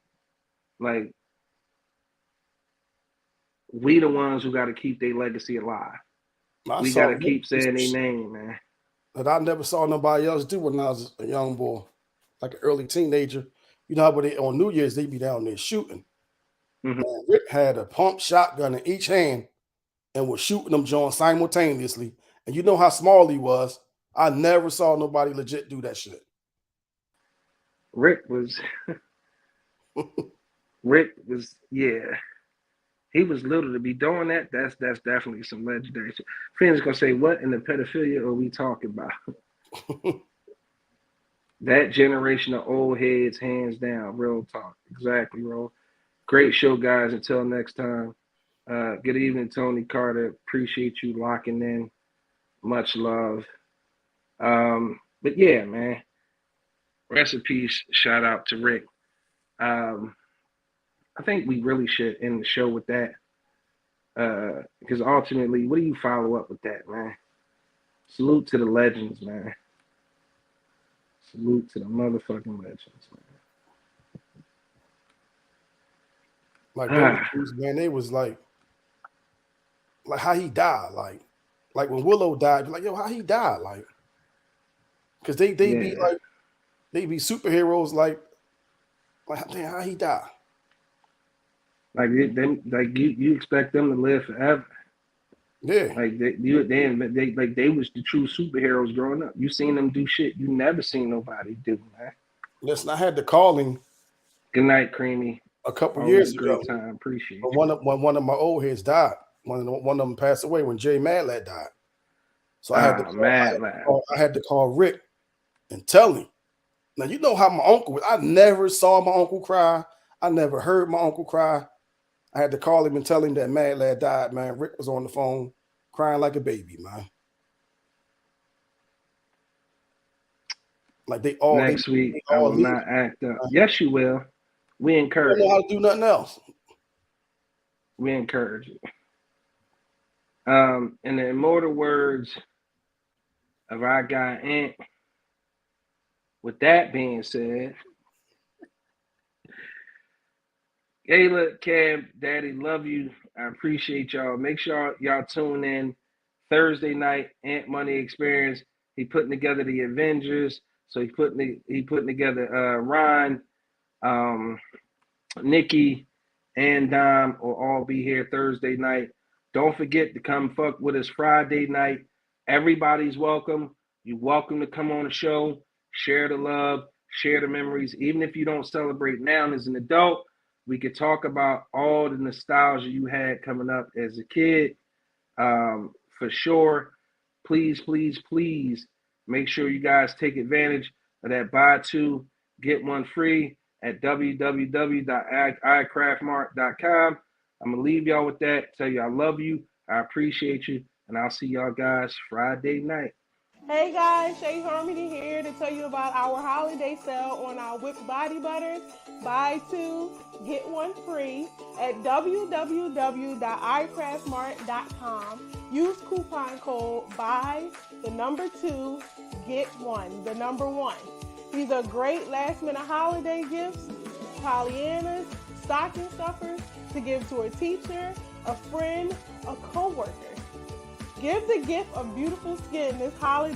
like we the ones who got to keep their legacy alive. I We saw got to keep saying their name, man. that I never saw nobody else do when I was a young boy, like an early teenager. You know how on New Year's they be down there shooting. Mm-hmm. Man, Rick had a pump shotgun in each hand and was shooting them Jones simultaneously. And you know how small he was. I never saw nobody legit do that shit. Rick was, yeah. He was little to be doing that. That's definitely some legendary shit. Friends gonna say, what in the pedophilia are we talking about? That generation of old heads, hands down, real talk. Exactly, bro. Great show, guys. Until next time. Good evening, Tony Carter. Appreciate you locking in. Much love. But yeah, man. Rest in peace. Shout out to Rick. I think we really should end the show with that. Because ultimately, what do you follow up with that, man? Salute to the legends, man. Salute to the motherfucking legends, man. Like those man, they was like how he died, like when Willow died, like yo, how he died, like, because they be like they be superheroes, like damn, how he died. Like you expect them to live forever. Yeah, Like they was the true superheroes growing up. You seen them do shit you never seen nobody do, man. listen, I had to call him. Good night, Creamy. A couple Always years a great ago. time. Appreciate But you. one of my old heads died. One of them passed away when Jay Madlad died. So I had to call Rick and tell him. Now you know how my uncle was. I never saw my uncle cry. I never heard my uncle cry. I had to call him and tell him that Madlad died, man. Rick was on the phone crying like a baby, man. Like Next week, I will not act up. Yes, you will. We encourage. You don't know how to do nothing else. We encourage you. In the immortal words of our guy Ant, with that being said, Kayla, Cam, Daddy, love you. I appreciate y'all. Make sure y'all tune in Thursday night, Ant Money Experience. He putting together the Avengers. So he putting together Ron, Nikki, and Dom will all be here Thursday night. Don't forget to come fuck with us Friday night. Everybody's welcome. You're welcome to come on the show, share the love, share the memories. Even if you don't celebrate now as an adult, we could talk about all the nostalgia you had coming up as a kid, for sure. please, please, please make sure you guys take advantage of that buy two, get one free at www.icraftmart.com. I'm going to leave y'all with that. Tell you I love you. I appreciate you. And I'll see y'all guys Friday night. Hey guys, Shay Harmony here to tell you about our holiday sale on our whipped body butters. Buy two, get one free at www.icraftmart.com. Use coupon code BUY, 2, get one, 1. These are great last minute holiday gifts, Pollyannas, stocking stuffers to give to a teacher, a friend, a coworker. Give the gift of beautiful skin this holiday